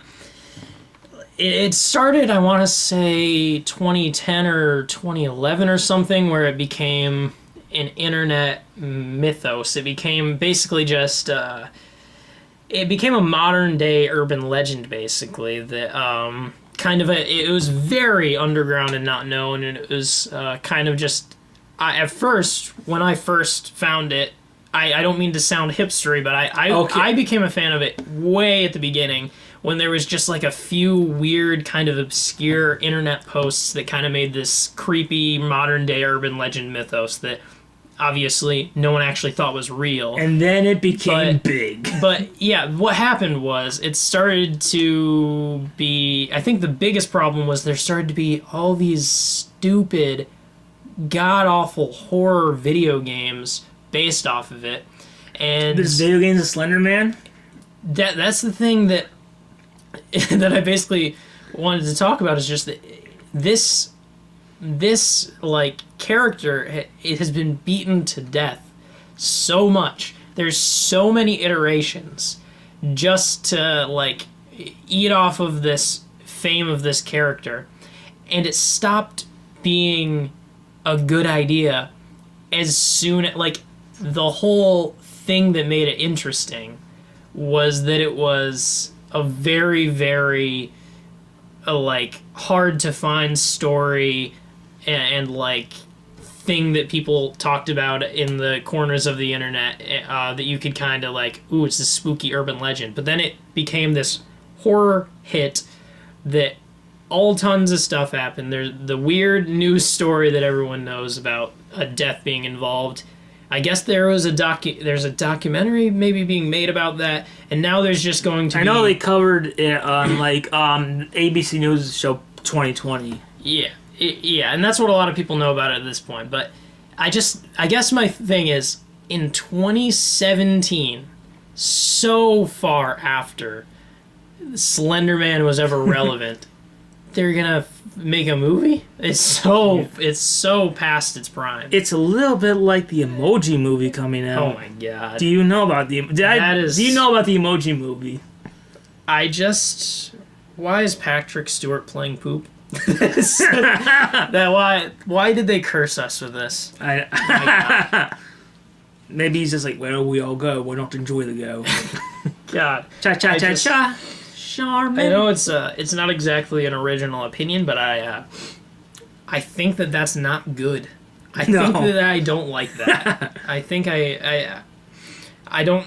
it started, I want to say 2010 or 2011 or something, where it became an internet mythos. It became basically just. It became a modern day urban legend, basically, that it was very underground and not known, and it was kind of just at first, when I first found it, I don't mean to sound hipstery, but Okay. I became a fan of it way at the beginning when there was just like a few weird kind of obscure internet posts that kind of made this creepy modern day urban legend mythos that obviously no one actually thought was real. And then it became big. But yeah, what happened was it started to be, I think the biggest problem was there started to be all these stupid, god-awful horror video games based off of it. And This video game's a Slender Man? that's the thing that that I basically wanted to talk about, is just that this like character, it has been beaten to death so much. There's so many iterations just to like eat off of this fame of this character, and it stopped being a good idea as soon as, like, the whole thing that made it interesting was that it was a very, very like hard to find story and like thing that people talked about in the corners of the internet, that you could kind of like, ooh, it's this spooky urban legend. But then it became this horror hit that all tons of stuff happened. There's the weird news story that everyone knows about a death being involved. I guess there's a documentary maybe being made about that, and now there's just going to be... I know they covered it on ABC News show 2020. Yeah, yeah, and that's what a lot of people know about it at this point. But I guess my thing is, in 2017, so far after Slender Man was ever relevant, they're gonna make a movie? It's so past its prime. It's a little bit like the Emoji Movie coming out. Oh my god! Do you know about the? Do you know about the Emoji Movie? Why is Patrick Stewart playing poop? Why did they curse us with this? Maybe he's just like, where do we all go? Why not enjoy the go? God, Cha cha cha cha. Charmin. I know it's not exactly an original opinion, but I think that that's not good. I think that I don't like that. I think I don't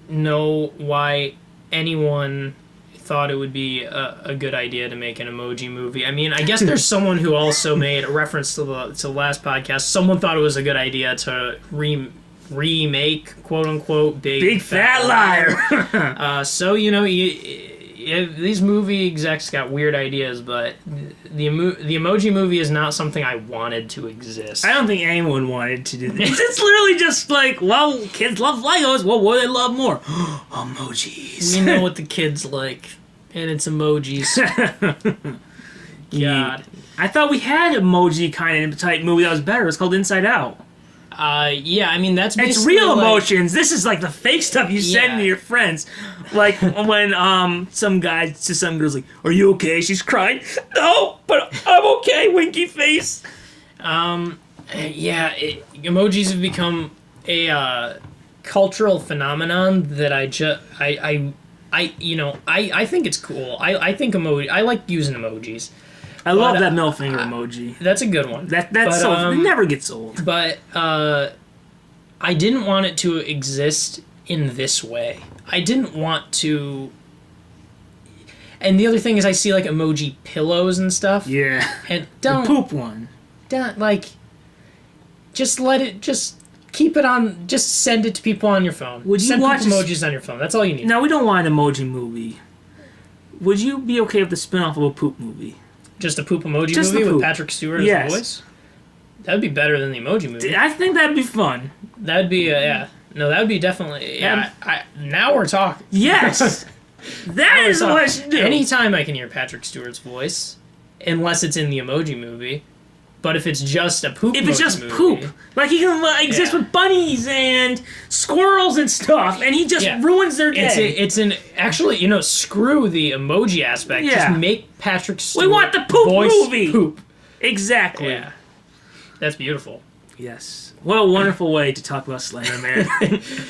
know why anyone thought it would be a good idea to make an Emoji Movie. I mean, I guess there's someone who also made a reference to the last podcast. Someone thought it was a good idea to remake, quote unquote, Big Fat Liar. So these movie execs got weird ideas, but the Emoji Movie is not something I wanted to exist. I don't think anyone wanted to do this. It's literally just like, well, kids love Legos. Well, what do they love more? Emojis. We know what the kids like, and it's emojis. God. I thought we had emoji kind of type movie that was better. It's called Inside Out. Yeah, I mean, that's basically... It's real emotions. This is like the fake stuff you send to your friends. Like when some guy to some girl's like, "Are you okay?" She's crying. "No, but I'm okay." Winky face. Emojis have become a cultural phenomenon that I think it's cool. I think I like using emojis. I love that middle finger emoji. That's a good one. It never gets old. But I didn't want it to exist in this way. I didn't want to... And the other thing is I see, like, emoji pillows and stuff. Yeah. And the poop one. Just keep it on... Just send it to people on your phone. Send emojis on your phone. That's all you need. No, we don't want an emoji movie. Would you be okay with the spin-off of a poop movie? Just a poop emoji movie with Patrick Stewart as the voice? That would be better than the Emoji Movie. I think that'd be fun. That would be, No, that would be definitely... Yeah, now we're talking. Yes! That is what I should do. Anytime I can hear Patrick Stewart's voice, unless it's in the Emoji Movie, but if it's just a poop If it's just movie, poop. Like, he can exist with bunnies and squirrels and stuff, and he just ruins their day. Actually, screw the emoji aspect. Yeah. Just make Patrick Stewart We want the poop voice movie! Poop. Exactly. Yeah. That's beautiful. Yes. What a wonderful way to talk about Slender Man.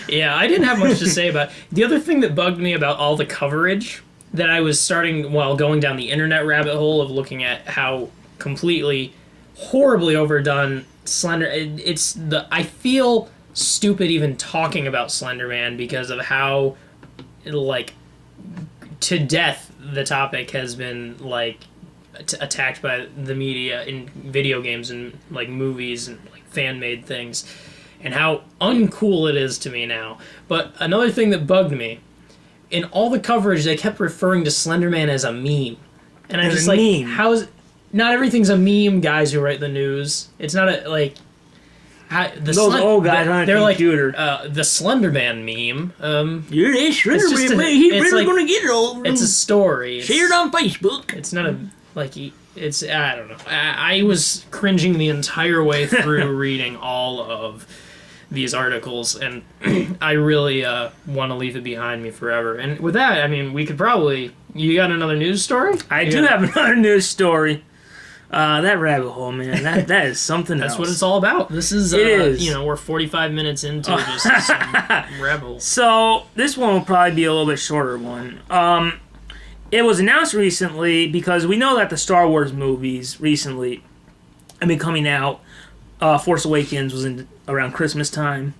Yeah, I didn't have much to say about it. The other thing that bugged me about all the coverage that I was starting while going down the internet rabbit hole of looking at how completely, horribly overdone Slender... I feel stupid even talking about Slender Man because of how, like, to death the topic has been, like, attacked by the media in video games and, like, movies and, like, fan-made things, and how uncool it is to me now. But another thing that bugged me, in all the coverage, they kept referring to Slender Man as a meme. And I'm just like, meme. how's... Not everythithing's a meme, guys who write the news. It's not a, like... Those old guys on a computer. Like, the Slender Man meme. You're a Slender just Man, he's really going to get it all. It's a story. Share it on Facebook. It's not a... Like, it's... I don't know. I was cringing the entire way through reading all of these articles, and I really want to leave it behind me forever. And with that, I mean, we could probably... You got another news story? I do have another news story. That rabbit hole, man, that is something else. That's what it's all about. This is, it is. You know, we're 45 minutes into just some rabbit hole. So, this one will probably be a little bit shorter one. It was announced recently, because we know that the Star Wars movies recently have been coming out. Force Awakens was around Christmas time.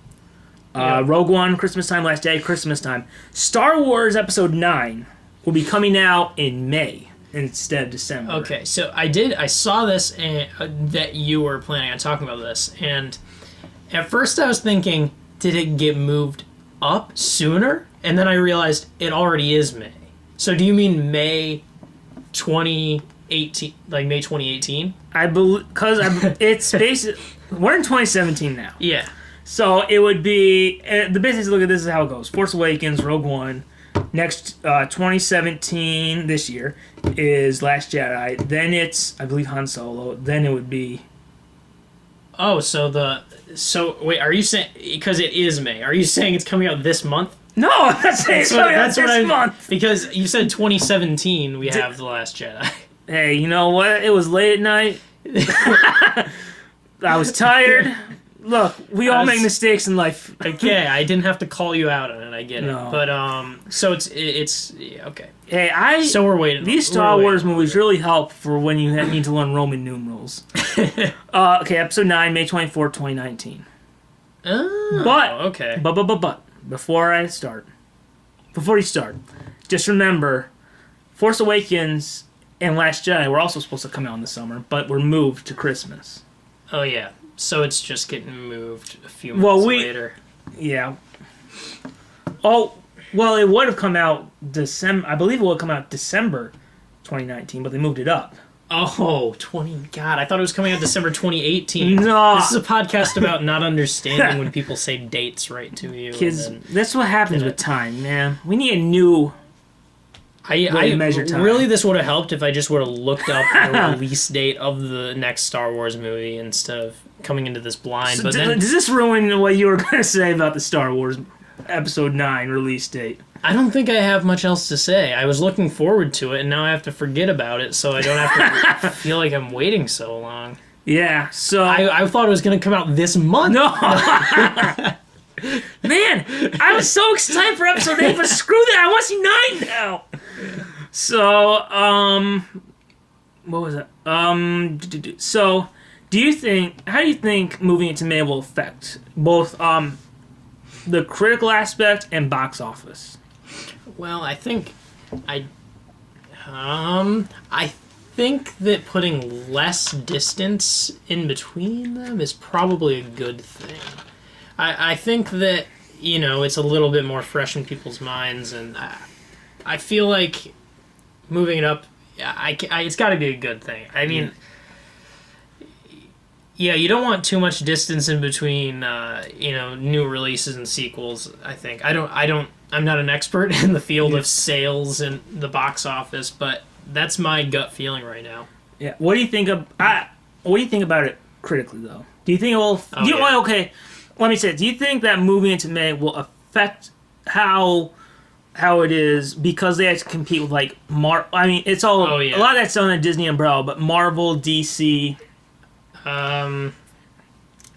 Rogue One, Christmas time. Last Jedi, Christmas time. Star Wars Episode 9 will be coming out in May instead of December. Okay, so I saw this that you were planning on talking about this, and at first I was thinking, did it get moved up sooner? And then I realized it already is May. So do you mean May 2018, like May 2018? I believe, because it's basically, we're in 2017 now. Yeah. So it would be, the basics look at this is how it goes. Force Awakens, Rogue One. Next, 2017, this year, is Last Jedi. Then it's, I believe, Han Solo. Then it would be... Oh, so wait, are you saying, because it is May, are you saying it's coming out this month? No, that's coming out this month. Because you said 2017 we have The Last Jedi. Hey, you know what? It was late at night. I was tired. Look, we all make mistakes in life. Okay, I didn't have to call you out on it. I get it. But so it's yeah, okay. Hey, so we're waiting. These Star Wars movies really help for when you need to learn Roman numerals. Okay, Episode 9, May 24, 2019. Oh, but okay. But before you start, just remember, Force Awakens and Last Jedi were also supposed to come out in the summer, but were moved to Christmas. Oh yeah. So it's just getting moved a few months later. Yeah. Oh, well, it would have come out December. I believe it would have come out December 2019, but they moved it up. Oh, God, I thought it was coming out December 2018. No. This is a podcast about not understanding when people say dates right to you. Kids, that's what happens with time, man. We need a new way to measure time. Really, this would have helped if I just would have looked up the release date of the next Star Wars movie instead of coming into this blind. So but then, does this ruin what you were going to say about the Star Wars Episode 9 release date? I don't think I have much else to say. I was looking forward to it, and now I have to forget about it, so I don't have to feel like I'm waiting so long. Yeah, so... I thought it was going to come out this month. No! Man, I was so excited for Episode 8, but screw that, I want to see 9 now! So, what was that? So... how do you think moving it to May will affect both the critical aspect and box office? Well, I think I think that putting less distance in between them is probably a good thing. I think that, you know, it's a little bit more fresh in people's minds, and I feel like moving it up, it's got to be a good thing. I mean... Yeah, you don't want too much distance in between, new releases and sequels. I think I'm not an expert in the field of sales and the box office, but that's my gut feeling right now. Yeah. What do you think about it critically, though? Do you think it will? Okay, let me say it. Do you think that moving into May will affect how it is because they have to compete with like I mean, it's all a lot of that's on the Disney umbrella, but Marvel, DC.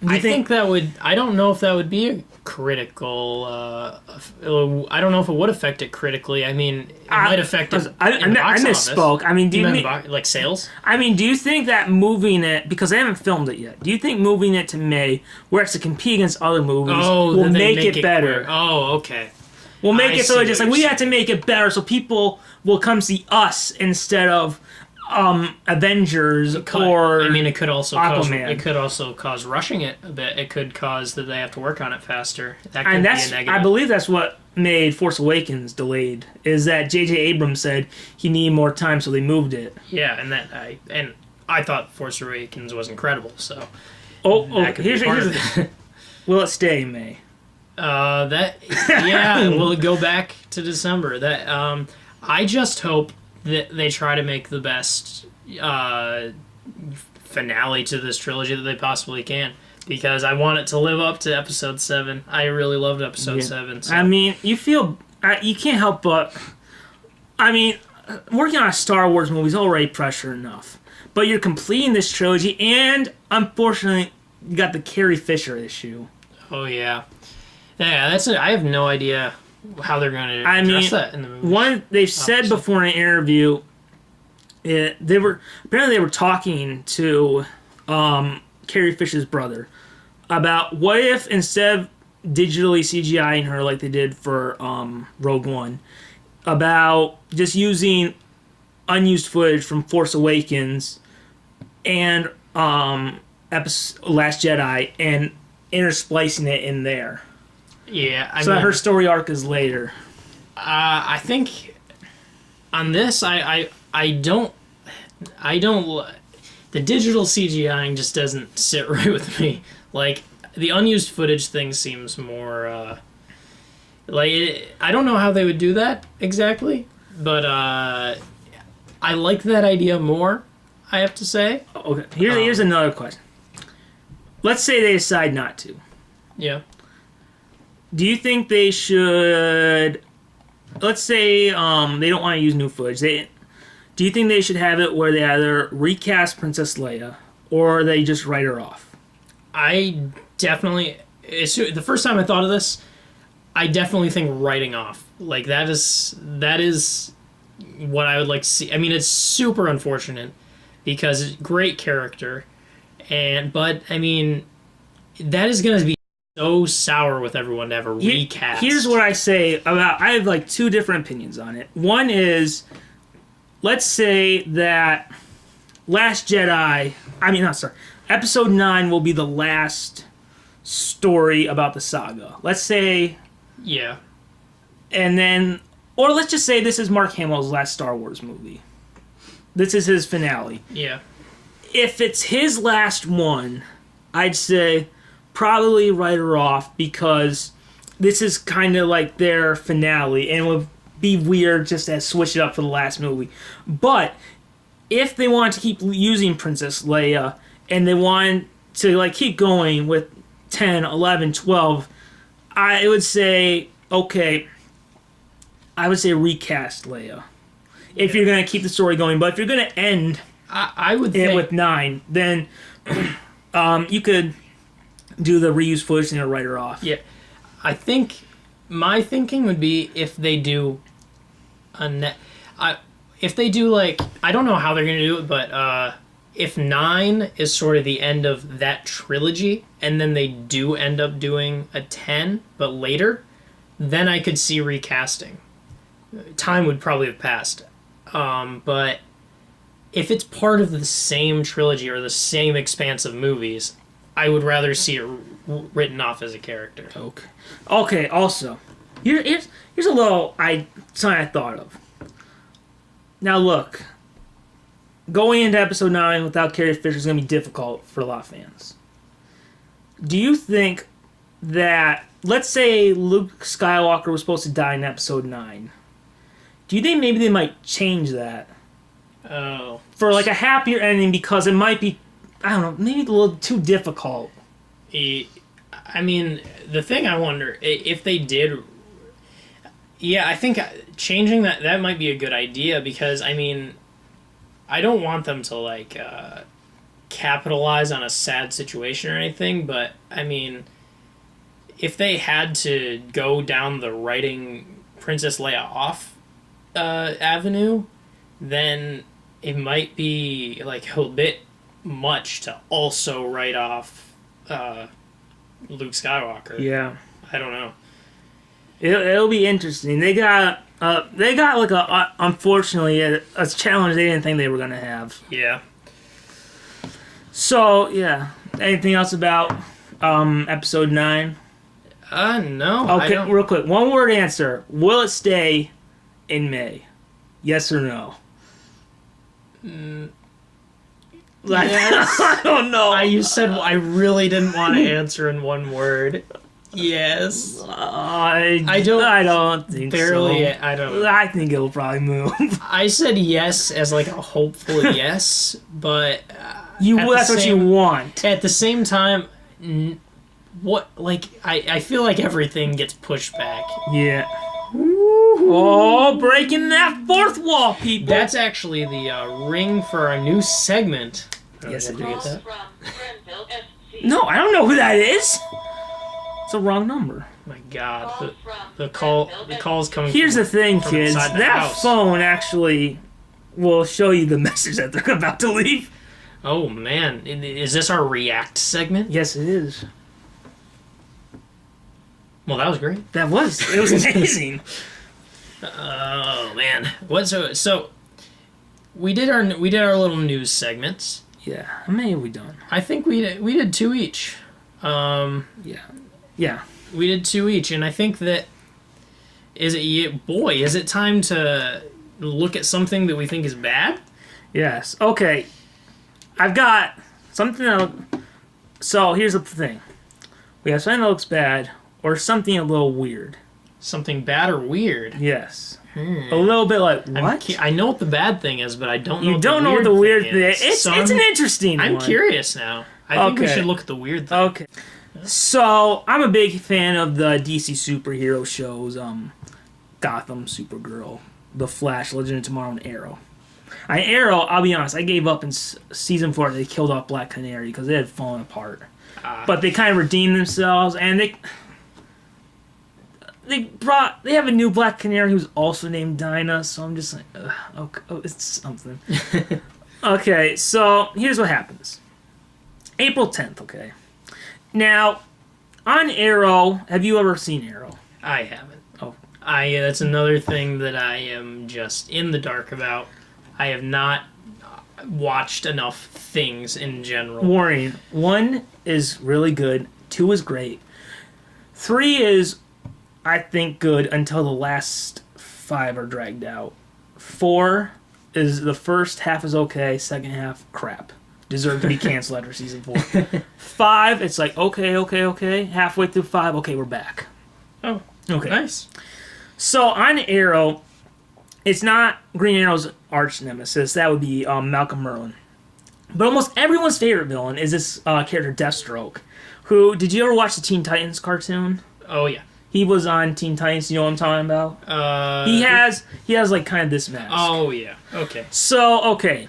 I think that would. I don't know if that would be a critical. I don't know if it would affect it critically. I mean, it might affect it. I misspoke. I mean, do you mean like sales? I mean, do you think that moving it, because they haven't filmed it yet, do you think moving it to May, where it's to compete against other movies, will make it better? Oh, okay. We'll make it so it's just like we have to make it better, so people will come see us instead of Avengers or I mean, it could also cause rushing it a bit. It could cause that they have to work on it faster. That could be a negative. I believe that's what made Force Awakens delayed. Is that J.J. Abrams said he needed more time, so they moved it. Yeah, and I thought Force Awakens was incredible. So here's will it stay in May? Will it go back to December? I just hope that they try to make the best finale to this trilogy that they possibly can, because I want it to live up to Episode 7. I really loved Episode 7. So. I mean, you can't help but... I mean, working on a Star Wars movie is already pressure enough, but you're completing this trilogy, and unfortunately, you got the Carrie Fisher issue. Oh, yeah. Yeah, that's it. I have no idea how they're going to address that in the movie. They've said before in an interview, they were talking to Carrie Fisher's brother about what if instead of digitally CGIing her like they did for Rogue One, about just using unused footage from Force Awakens and Last Jedi and intersplicing it in there. Yeah, I mean, her story arc is later. I think on this, I don't. The digital CGIing just doesn't sit right with me. Like the unused footage thing seems more I don't know how they would do that exactly, but I like that idea more. I have to say. Okay, here's another question. Let's say they decide not to. Yeah. Do you think they should... Let's say they don't want to use new footage. Do you think they should have it where they either recast Princess Leia or they just write her off? I definitely... The first time I thought of this, I definitely think writing off. Like, that is what I would like to see. I mean, it's super unfortunate because it's a great character. But, I mean, that is going to be so sour with everyone to have a recast. Here's what I say about... I have, like, two different opinions on it. One is, let's say that Episode 9 will be the last story about the saga. Let's say... Yeah. And then... Or let's just say this is Mark Hamill's last Star Wars movie. This is his finale. Yeah. If it's his last one, I'd say... probably write her off because this is kind of like their finale and it would be weird just to switch it up for the last movie. But if they want to keep using Princess Leia and they want to like keep going with 10, 11, 12, I would say, recast Leia. If you're going to keep the story going. But if you're going to end I would think with 9, then you could... do the reuse footage and write her off. Yeah. I think my thinking would be if they do if they do like, I don't know how they're going to do it, but if 9 is sort of the end of that trilogy and then they do end up doing a 10 but later, then I could see recasting. Time would probably have passed. But if it's part of the same trilogy or the same expanse of movies, I would rather see it written off as a character. Okay. Also, here's a little something I thought of. Now look, going into Episode 9 without Carrie Fisher is going to be difficult for a lot of fans. Do you think that, let's say Luke Skywalker was supposed to die in Episode 9, do you think maybe they might change that? Oh. For like a happier ending because it might be, I don't know, maybe a little too difficult. I mean, the thing I wonder, if they did... Yeah, I think changing that might be a good idea because, I mean, I don't want them to, like, capitalize on a sad situation or anything, but I mean, if they had to go down the writing Princess Leia off avenue, then it might be like a bit much to also write off Luke Skywalker. Yeah. I don't know. It'll be interesting. They got like unfortunately a challenge they didn't think they were gonna have. Yeah. So yeah. Anything else about episode 9? No. Okay, real quick. One word answer. Will it stay in May? Yes or no? Yes. I don't know. You said I really didn't want to answer in one word. Yes. I don't think barely. so. I don't. I think it'll probably move. I said yes as like a hopeful yes, but That's what you want. At the same time, what like I feel like everything gets pushed back. Yeah. Oh, breaking that fourth wall, people. That's actually the ring for our new segment. Yes, Did it you is. get that? No, I don't know who that is. It's a wrong number. My God, the call's coming. Here's the thing, from kids. inside the That house. phone actually will show you the message that they're about to leave. Oh man, is this our react segment? Yes, it is. Well, that was great. It was amazing. Oh man, what? So we did our little news segments. Yeah. How many have we done? I think we did 2 each. Yeah. Yeah. We did 2 each, and I think that is it time to look at something that we think is bad? Yes. Okay. I've got something else. So here's the thing. We have something that looks bad or something a little weird. Something bad or weird? Yes. A little bit like, what? I know what the bad thing is, but I don't know. You don't know what the weird thing is. It's an interesting one. I'm curious now. I think we Okay. should look at the weird thing. Okay. So, I'm a big fan of the DC superhero shows, Gotham, Supergirl, The Flash, Legend of Tomorrow, and Arrow. Arrow, I'll be honest, I gave up in season 4. They killed off Black Canary because they had fallen apart. But they kind of redeemed themselves, and they have a new Black Canary who's also named Dinah, so I'm just like, it's something. Okay, so here's what happens. April 10th, okay? Now, on Arrow, have you ever seen Arrow? I haven't. Oh. That's another thing that I am just in the dark about. I have not watched enough things in general. Warning, 1 is really good, 2 is great, 3 is, I think, good until the last 5 are dragged out. 4 is, the first half is okay, second half, crap. Deserve to be canceled after season 4. 5, it's like, okay. Halfway through 5, okay, we're back. Oh, Okay. nice. So, on Arrow, it's not Green Arrow's arch nemesis. That would be Malcolm Merlyn. But almost everyone's favorite villain is this character, Deathstroke, who, did you ever watch the Teen Titans cartoon? Oh, yeah. He was on Teen Titans, you know what I'm talking about? He has like kind of this mask. Oh, yeah. Okay. So, okay.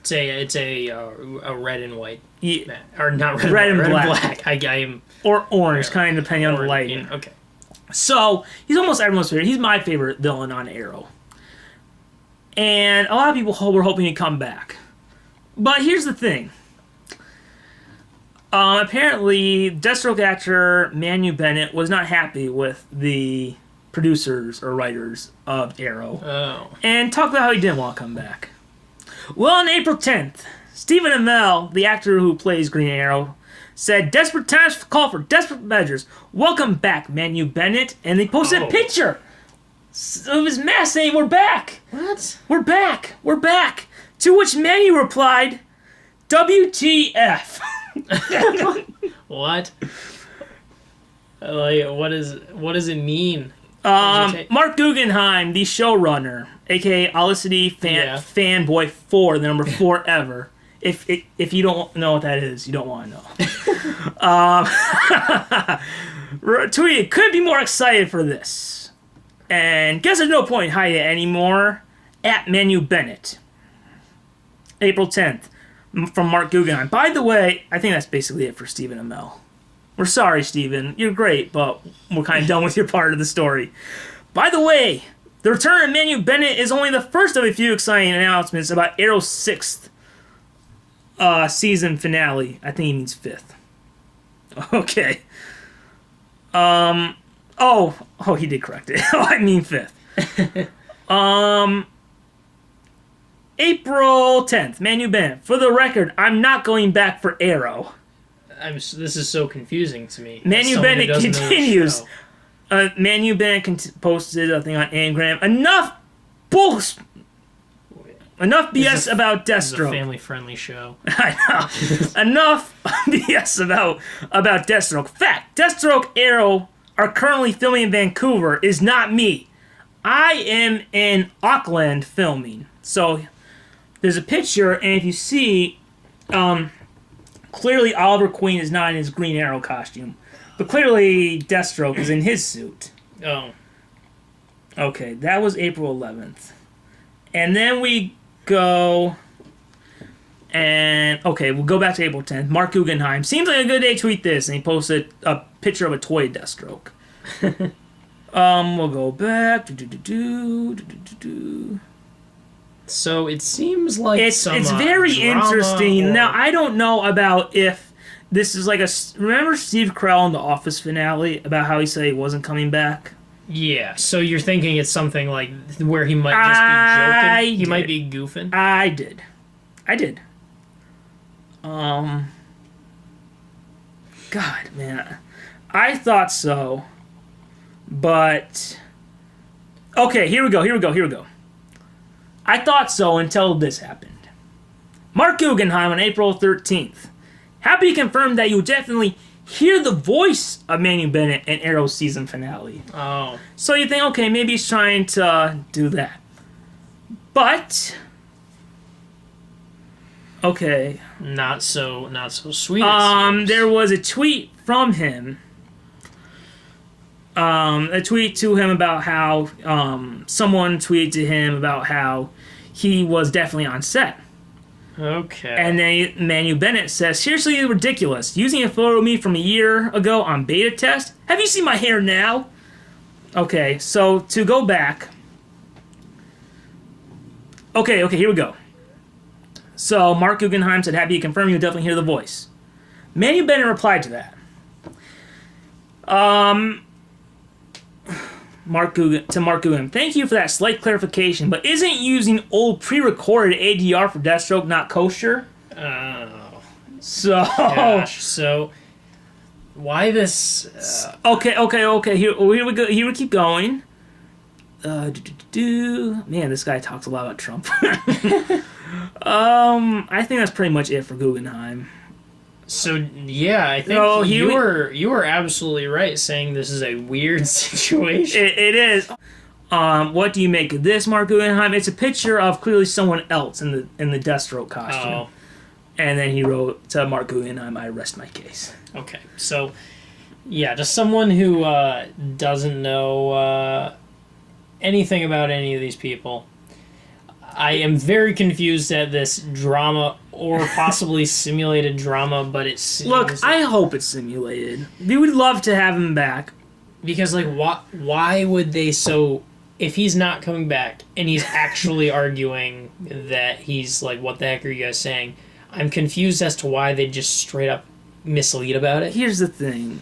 It's a red and white. Yeah. Or not Red and red black. I am... Or orange, kind of depending on the or- lighting. yeah, okay. So, he's almost everyone's favorite. He's my favorite villain on Arrow. And a lot of people were hoping he'd come back. But here's the thing. Apparently, Deathstroke actor Manu Bennett was not happy with the producers or writers of Arrow. Oh. And talked about how he didn't want to come back. Well, on April 10th, Stephen Amell, the actor who plays Green Arrow, said, "Desperate times call for desperate measures. Welcome back, Manu Bennett." And they posted a picture of his mask saying, "We're back. What? We're back. We're back." To which Manu replied, "WTF." What? Like, what does it mean? Marc Guggenheim, the showrunner, aka Olicity Fanboy 4, the number 4 ever. If you don't know what that is, you don't want to know. Tweeted, "Couldn't be more excited for this. And guess there's no point hiding it anymore. At Manu Bennett." April 10th. from Marc Guggenheim. By the way, I think that's basically it for Stephen Amell. We're sorry, Stephen. You're great, but we're kind of done with your part of the story. By the way, the return of Manu Bennett is only the first of a few exciting announcements about Arrow's 6th season finale. I think he means 5th. Okay. Oh, he did correct it. I mean 5th. April 10th, Manu Bennett. For the record, I'm not going back for Arrow. This is so confusing to me. Manu Bennett continues. Manu Bennett posted a thing on Anagram. Enough bullshit. Enough BS about Deathstroke. This is a family-friendly show. I know. Enough BS about Deathstroke. Fact, Deathstroke Arrow are currently filming in Vancouver is not me. I am in Auckland filming. So there's a picture, and if you see, clearly Oliver Queen is not in his Green Arrow costume. But clearly Deathstroke is in his suit. Oh. Okay, that was April 11th. And then we go... And, okay, we'll go back to April 10th. Marc Guggenheim. Seems like a good day to tweet this. And he posted a picture of a toy Deathstroke. We'll go back. So it seems like it's very interesting. Now, I don't know about if this is like a... Remember Steve Carell in the Office finale about how he said he wasn't coming back? Yeah, so you're thinking it's something like where he might just be joking? He might be goofing? I did. God, man. I thought so. But... Okay, here we go. I thought so until this happened. Marc Guggenheim on April 13th. Happy to confirm that you will definitely hear the voice of Manu Bennett in Arrow's season finale. Oh. So you think, okay, maybe he's trying to do that. But... Okay. Not so sweet. There was a tweet from him. A tweet to him about how someone tweeted to him about how he was definitely on set. Okay. And then Manu Bennett says, seriously ridiculous. Using a photo of me from a year ago on beta test? Have you seen my hair now? Okay, so to go back. Okay, here we go. So Marc Guggenheim said, happy to confirm you'll definitely hear the voice. Manu Bennett replied to that. Marc Guggenheim, thank you for that slight clarification, but isn't using old pre-recorded ADR for Deathstroke not kosher? Oh. So... Gosh, so... Why this... Okay, here we go. Here we keep going. Man, this guy talks a lot about Trump. I think that's pretty much it for Guggenheim. So yeah, I think you were absolutely right saying this is a weird situation. It is. What do you make of this, Marc Guggenheim? It's a picture of clearly someone else in the Deathstroke costume. Oh. And then he wrote to Marc Guggenheim, I rest my case. Okay, so yeah, just someone who doesn't know anything about any of these people. I am very confused at this drama or possibly simulated drama, but it seems... Look, I hope it's simulated. We would love to have him back. Because, like, why would they so... If he's not coming back and he's actually arguing that he's like, what the heck are you guys saying? I'm confused as to why they just straight up mislead about it. Here's the thing.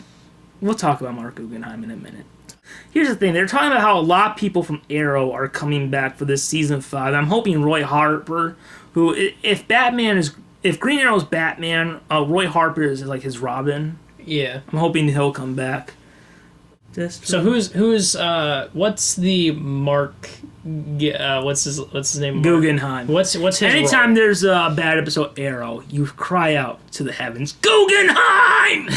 We'll talk about Marc Guggenheim in a minute. Here's the thing. They're talking about how a lot of people from Arrow are coming back for this season 5. I'm hoping Roy Harper, who, if Green Arrow's Batman, Roy Harper is like his Robin. Yeah. I'm hoping he'll come back. So who's what's the Mark? What's his name? Guggenheim. What's his Anytime role? there's a bad episode Arrow, you cry out to the heavens, Guggenheim!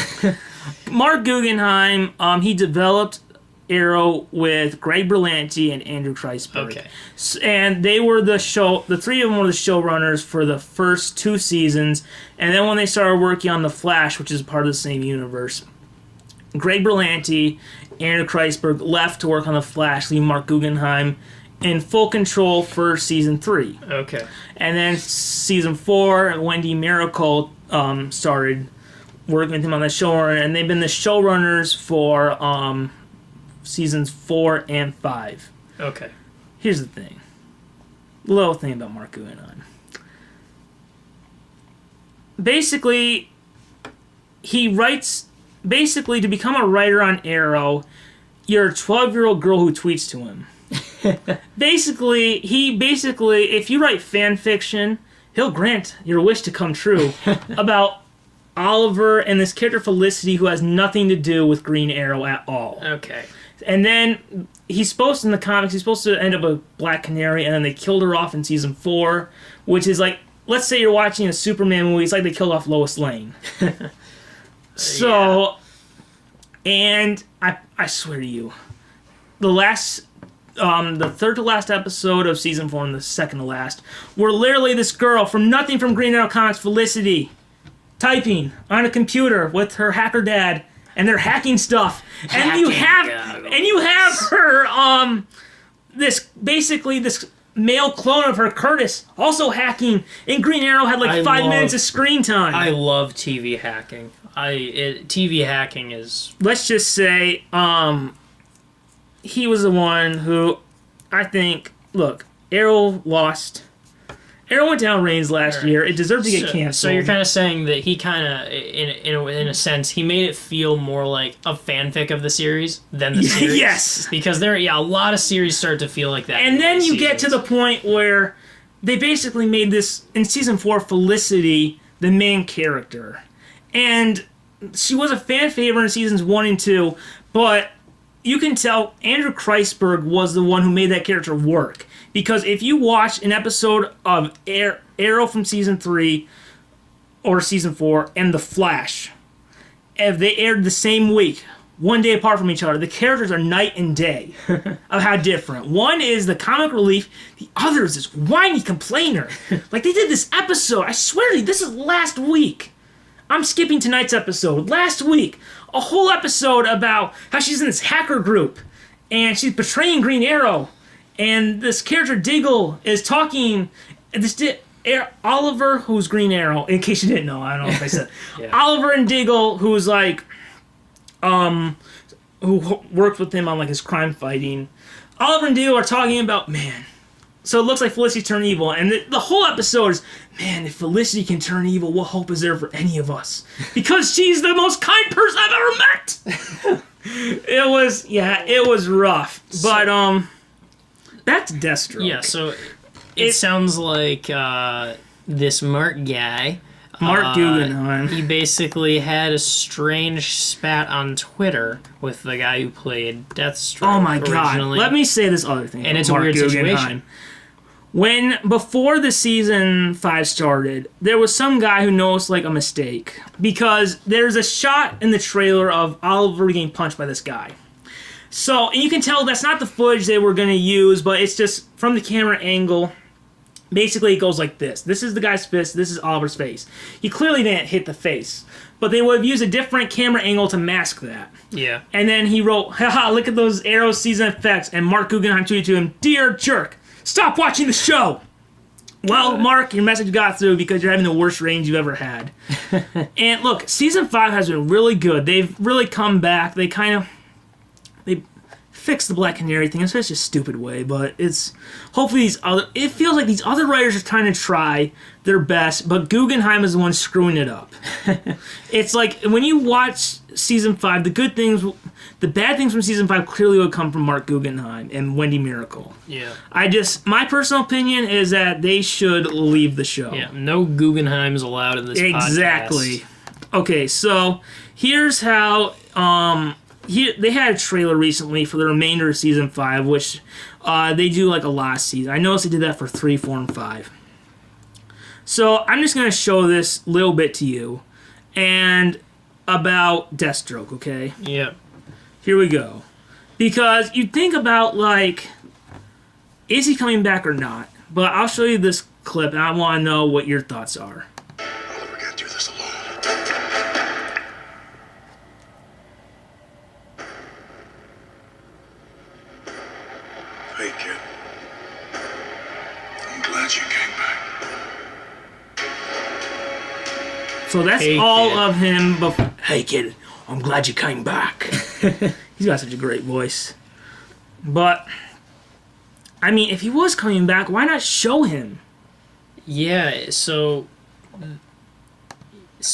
Marc Guggenheim, he developed Arrow with Greg Berlanti and Andrew Kreisberg. Okay. And they were the three of them were the showrunners for the first 2 seasons, and then when they started working on The Flash, which is part of the same universe, Greg Berlanti, Andrew Kreisberg left to work on The Flash, leaving Marc Guggenheim in full control for season 3. Okay. And then season 4, Wendy Miracle started working with him on the showrunner, and they've been the showrunners for seasons 4 and 5. Okay. Here's the thing. Little thing about Marc Guggenheim. Basically, he writes... Basically, to become a writer on Arrow, you're a 12-year-old girl who tweets to him. Basically, if you write fan fiction, he'll grant your wish to come true about Oliver and this character Felicity who has nothing to do with Green Arrow at all. Okay. And then in the comics, he's supposed to end up a Black Canary, and then they killed her off in season 4, which is like, let's say you're watching a Superman movie, it's like they killed off Lois Lane. So, and I swear to you, the third to last episode of season 4 and the second to last were literally this girl from nothing from Green Arrow Comics, Felicity, typing on a computer with her hacker dad, and they're hacking stuff. And you have her this male clone of her, Curtis, also hacking. And Green Arrow had 5 minutes of screen time. I love TV hacking. TV hacking is... Let's just say he was the one who, I think, look, Arrow went down reins last year. It deserved to get canceled. So you're kind of saying that he kind of, in a sense, he made it feel more like a fanfic of the series than the series. Yes. Because a lot of series start to feel like that. And then you get to the point where they basically made this, in season 4, Felicity the main character. And she was a fan favorite in seasons 1 and 2, but you can tell Andrew Kreisberg was the one who made that character work. Because if you watch an episode of Arrow from season 3 or season 4 and The Flash, if they aired the same week, one day apart from each other, the characters are night and day of how different. One is the comic relief, the other is this whiny complainer. Like, they did this episode, I swear to you, this is last week. I'm skipping tonight's episode. Last week, a whole episode about how she's in this hacker group and she's betraying Green Arrow. And this character Diggle is talking. Oliver, who's Green Arrow, in case you didn't know, I don't know if I said. Oliver and Diggle, who's who worked with him on his crime fighting. Oliver and Diggle are talking about, man. So it looks like Felicity turned evil, and the whole episode is, man, if Felicity can turn evil, what hope is there for any of us? Because she's the most kind person I've ever met. It was rough, but back to Deathstroke. Yeah, so it sounds like this Marc guy, Marc Guggenheim, he basically had a strange spat on Twitter with the guy who played Deathstroke. Oh my god! Let me say this other thing. And it's a weird situation. Before the season 5 started, there was some guy who noticed a mistake because there's a shot in the trailer of Oliver getting punched by this guy. So, and you can tell that's not the footage they were going to use, but it's just from the camera angle. Basically, it goes like this. This is the guy's fist. This is Oliver's face. He clearly didn't hit the face, but they would have used a different camera angle to mask that. Yeah. And then he wrote, haha, look at those Arrow season effects. And Marc Guggenheim tweeted to him, dear jerk, stop watching the show. Well, Mark, your message got through because you're having the worst range you've ever had. And look, season 5 has been really good. They've really come back. They fixed the Black Canary thing in such a stupid way, but it's hopefully it feels like these other writers are trying to try their best, but Guggenheim is the one screwing it up. It's like when you watch season 5, the bad things from season 5 clearly would come from Marc Guggenheim and Wendy Miracle. Yeah. My personal opinion is that they should leave the show. Yeah, no Guggenheims allowed in this podcast. Exactly. Okay, so here's how they had a trailer recently for the remainder of season 5, which they do a last season. I noticed they did that for 3, 4, and 5. So I'm just going to show this little bit to you and about Deathstroke, okay? Yep. Here we go. Because you think about, is he coming back or not? But I'll show you this clip, and I want to know what your thoughts are. Oliver can't do this alone. Hey, kid. glad you came back. So that's Hey, all kid. of him. Hey, kid, I'm glad you came back. He's got such a great voice. But, I mean, if he was coming back, why not show him? Yeah, so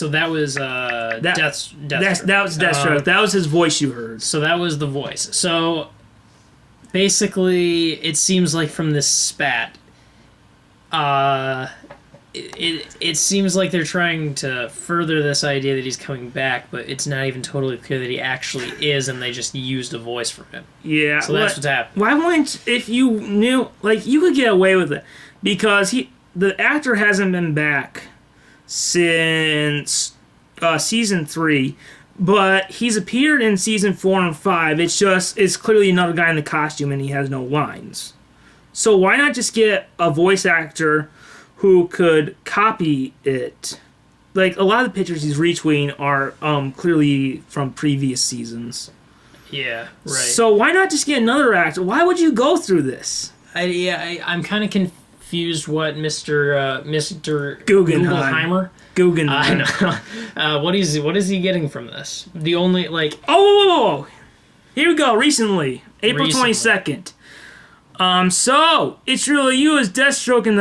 that was Deathstroke. That was Deathstroke. That was his voice you heard. So that was the voice. So basically, it seems like from this spat, it seems like they're trying to further this idea that he's coming back, but it's not even totally clear that he actually is, and they just used a voice from him. Yeah. So that's what's happening. Why wouldn't, if you knew, like, you could get away with it. Because the actor hasn't been back since season 3, but he's appeared in season 4 and 5. It's clearly another guy in the costume and he has no lines. So why not just get a voice actor who could copy it? Like, a lot of the pictures he's retweeting are clearly from previous seasons. Yeah, right. So why not just get another actor? Why would you go through this? I'm kind of confused what Mr. Guggenheim. Guggenheim. I know. What is he getting from this? The only, like... Oh, here we go. Recently, April 22nd. So it's really you as Deathstroke in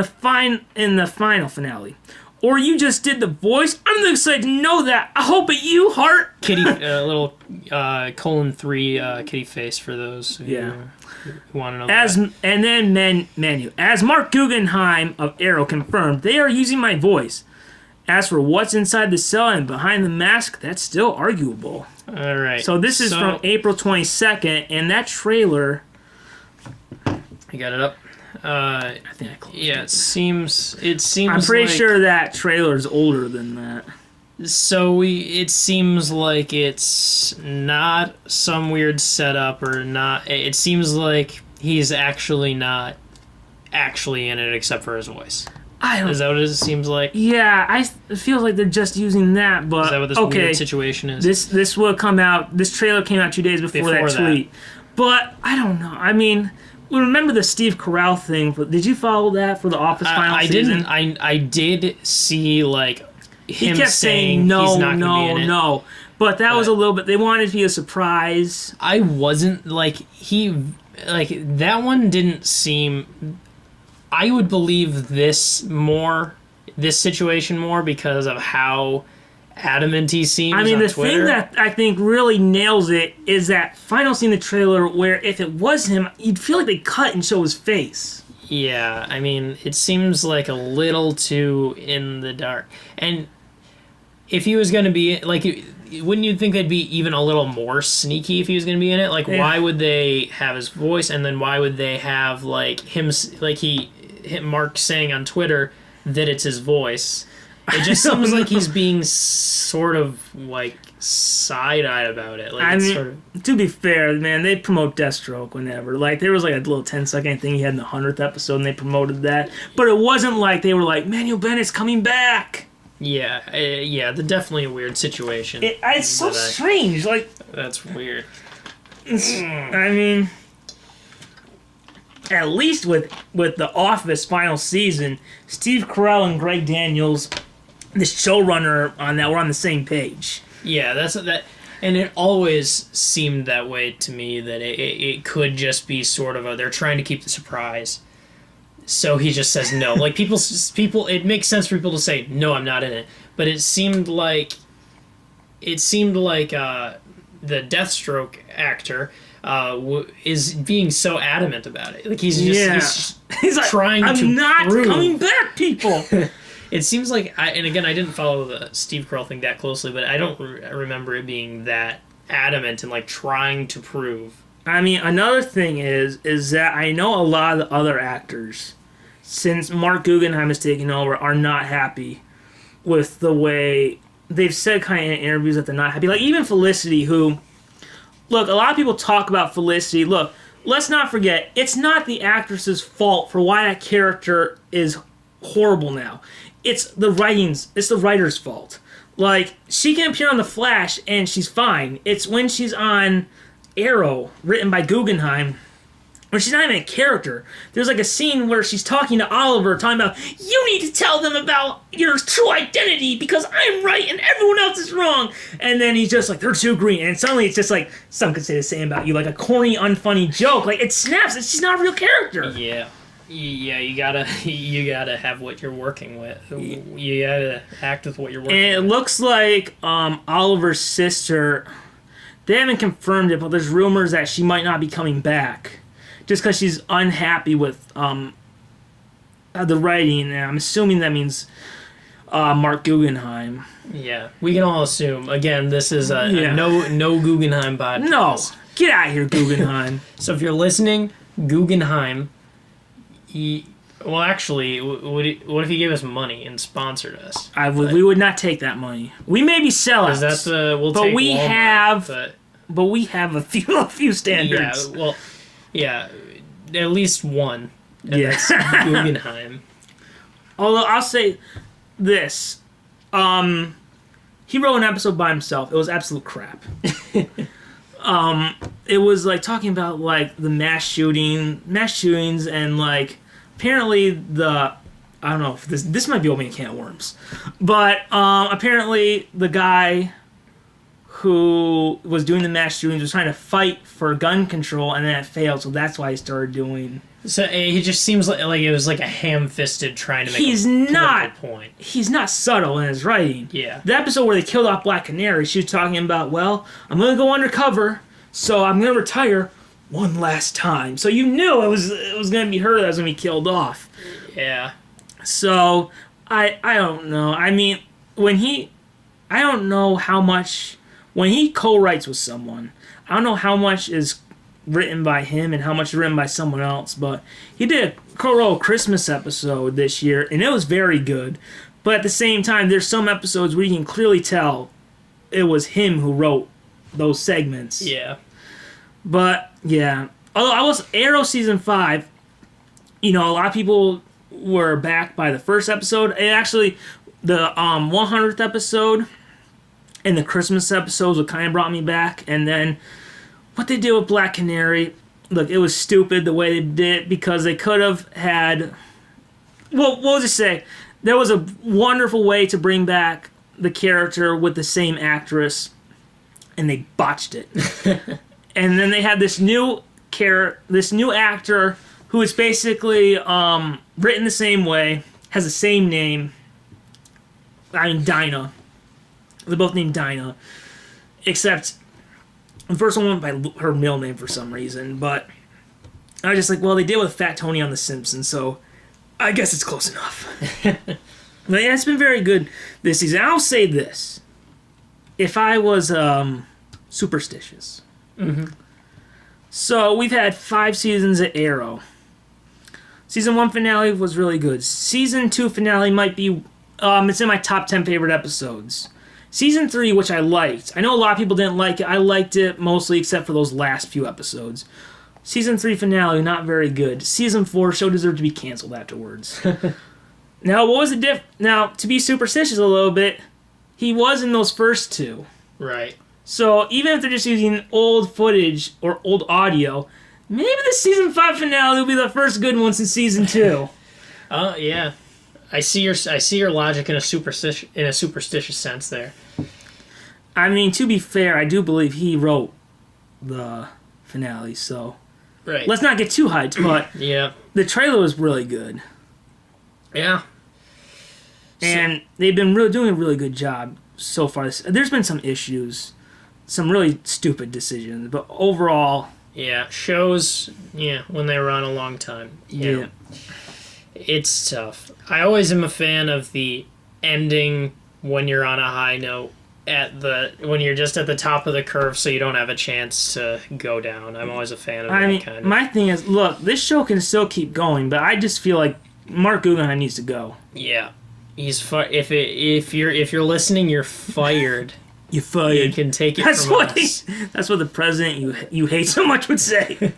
the final finale, or you just did the voice. I'm excited to know that. I hope it you, Heart. Kitty, little :3 kitty face for those who want to know. And then Manu, as Marc Guggenheim of Arrow confirmed, they are using my voice. As for what's inside the cell and behind the mask, that's still arguable. All right. So this is from April 22nd, and that trailer. You got it up. I think I closed it. Yeah, it seems. I'm pretty sure that trailer is older than that. So it seems like it's not some weird setup or not. It seems like he's actually not actually in it except for his voice. Is that what it seems like? Yeah, it feels like they're just using that, but Is that what this weird situation is? This will come out. This trailer came out 2 days before that tweet. But I don't know. I mean, remember the Steve Carell thing? Did you follow that for the Office final season? I did see like him he kept saying no, he's not gonna be in it. no. But that was a little bit. They wanted it to be a surprise. I wasn't that one didn't seem. I would believe this situation more because of how adamant he seems. I mean, on the Twitter. thing that I think really nails it is that final scene in the trailer where if it was him, you'd feel like they cut and show his face. Yeah, I mean, it seems like a little too in the dark. And if he was going to be, like, wouldn't you think they'd be even a little more sneaky if he was going to be in it? Like, why would they have his voice, and then why would they have, like, Mark saying on Twitter that it's his voice? It just seems like he's being sort of, like, side-eyed about it. Like, I mean, sort of... to be fair, man, they promote Deathstroke whenever. Like, there was like a little 10-second thing he had in the 100th episode, and they promoted that. But it wasn't like they were like, Manuel Bennett's coming back. Yeah, definitely a weird situation. It's so strange. Like, that's weird. I mean, at least with The Office final season, Steve Carell and Greg Daniels, the showrunner on that, were on the same page. Yeah, that, and it always seemed that way to me, that it could just be sort of they're trying to keep the surprise. So he just says no. Like, people, it makes sense for people to say, no, I'm not in it. But it seemed like the Deathstroke actor is being so adamant about it. Like, he's like, trying I'm not prove. coming back, people. It seems like, and again, I didn't follow the Steve Carell thing that closely, but I don't remember it being that adamant and, like, trying to prove. I mean, another thing is that I know a lot of the other actors, since Marc Guggenheim has taken over, are not happy with the way they've said kind of in interviews that they're not happy. Like, even Felicity, who, look, a lot of people talk about Felicity. Look, let's not forget, it's not the actress's fault for why that character is horrible now. It's the writer's fault. Like, she can appear on The Flash and she's fine. It's when she's on Arrow, written by Guggenheim, Or she's not even a character. There's like a scene where she's talking to Oliver, talking about, you need to tell them about your true identity because I'm right and everyone else is wrong. And then he's just like, they're too green. And suddenly it's just like, some could say the same about you, like a corny, unfunny joke. Like, it snaps. She's not a real character. Yeah. Yeah, you gotta have what you're working with. You gotta act with what you're working with. And it looks like Oliver's sister, they haven't confirmed it, but there's rumors that she might not be coming back. Just because she's unhappy with the writing, and I'm assuming that means Marc Guggenheim. Yeah, we can all assume. Again, this is a no Guggenheim podcast. No, get out of here, Guggenheim. So if you're listening, Guggenheim, actually, what if he gave us money and sponsored us? We would not take that money. We may be sellouts. That's we'll but take we Walmart, but we have a few standards. Yeah, well, yeah, at least one. And Yes. that's Guggenheim. Although I'll say this, he wrote an episode by himself. It was absolute crap. It was like talking about like the mass shootings, and like apparently I don't know if this might be opening a can of worms, but apparently the guy who was doing the mass shootings was trying to fight for gun control, and then it failed, so that's why he started doing. So he just seems like it was like a ham-fisted trying to make He's a not political point. He's not subtle in his writing. Yeah. The episode where they killed off Black Canary, she was talking about, well, I'm going to go undercover, so I'm going to retire one last time. So you knew it was going to be her that was going to be killed off. Yeah. So I don't know. I mean, I don't know how much, when he co-writes with someone, I don't know how much is written by him and how much is written by someone else, but he did a co-wrote Christmas episode this year, and it was very good. But at the same time, there's some episodes where you can clearly tell it was him who wrote those segments. Yeah. But yeah, although Arrow season 5, a lot of people were back by the first episode. And actually, the 100th episode and the Christmas episodes what kind of brought me back. And then what they did with Black Canary, look, it was stupid the way they did it, because they could have had. Well, we'll just say there was a wonderful way to bring back the character with the same actress, and they botched it. And then they had this new actor who is basically written the same way, has the same name. I mean, Dinah. They're both named Dinah, except the first one went by her middle name for some reason. But I was just like, well, they did with Fat Tony on The Simpsons, so I guess it's close enough. But yeah, it's been very good this season. I'll say this: if I was superstitious. Mm-hmm. So we've had 5 seasons at Arrow. Season 1 finale was really good. Season 2 finale might be, it's in my top 10 favorite episodes. Season 3, which I liked. I know a lot of people didn't like it. I liked it mostly except for those last few episodes. Season 3 finale, not very good. Season 4, show deserved to be canceled afterwards. Now, what was the Now, to be superstitious a little bit, he was in those first 2. Right. So even if they're just using old footage or old audio, maybe the season 5 finale will be the first good one since season 2. Oh yeah, I see your logic in a superstitious sense there. I mean, to be fair, I do believe he wrote the finale, so right. Let's not get too hyped. But yeah, the trailer was really good. Yeah, and they've been doing a really good job so far. There's been some issues. Some really stupid decisions, but overall... Yeah, shows, when they run a long time. Yeah. It's tough. I always am a fan of the ending when you're on a high note, when you're just at the top of the curve so you don't have a chance to go down. I'm always a fan of that kind of... My thing is, look, this show can still keep going, but I just feel like Marc Guggenheim needs to go. Yeah. If you're listening, you're fired. You're fired. You can take it from us. That's what the president you hate so much would say.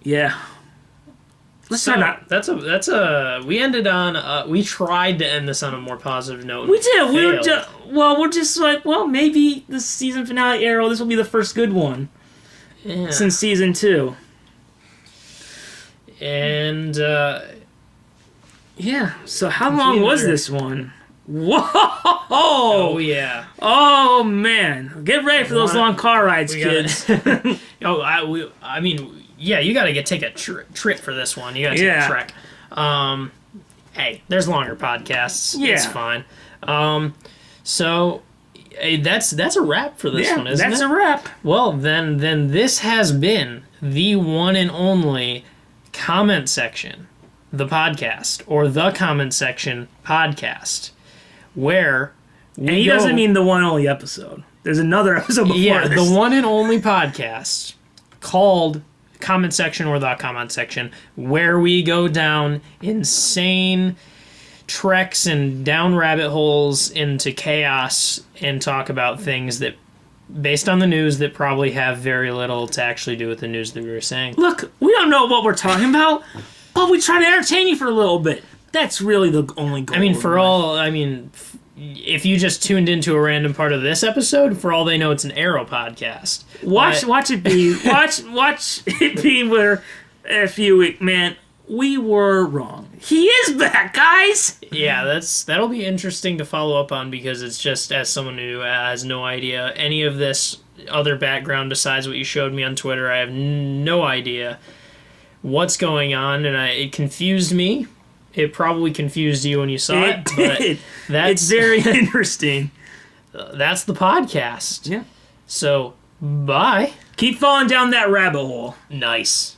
Yeah. That's a. We ended on. We tried to end this on a more positive note. We did. We're just like, maybe the season finale Arrow. This will be the first good one since season 2. And Yeah. So how long was this one? Whoa! oh yeah, Oh man! Get ready for those long car rides, we kids. I mean, yeah, you got to take a trip for this one. You got to take a trek. Hey, there's longer podcasts. Yeah. It's fine. So hey, that's a wrap for this one, isn't it? That's a wrap. Well, then this has been the one and only comment section, the podcast, or the comment section podcast, where we And he go- doesn't mean the one only episode. There's another episode before yeah, this. the one and only podcast called comment section or the comment section, where we go down insane treks and down rabbit holes into chaos and talk about things that, based on the news, that probably have very little to actually do with the news that we were saying. Look, we don't know what we're talking about, but we try to entertain you for a little bit. That's really the only goal. I mean, if you just tuned into a random part of this episode, for all they know, it's an Arrow podcast. Watch it be. Watch it be where a few weeks, man, we were wrong. He is back, guys. Yeah, that'll be interesting to follow up on, because it's just, as someone who has no idea any of this other background besides what you showed me on Twitter, I have no idea what's going on, and it confused me. It probably confused you when you saw it, but It's very interesting. that's the podcast. Yeah. So, bye. Keep falling down that rabbit hole. Nice.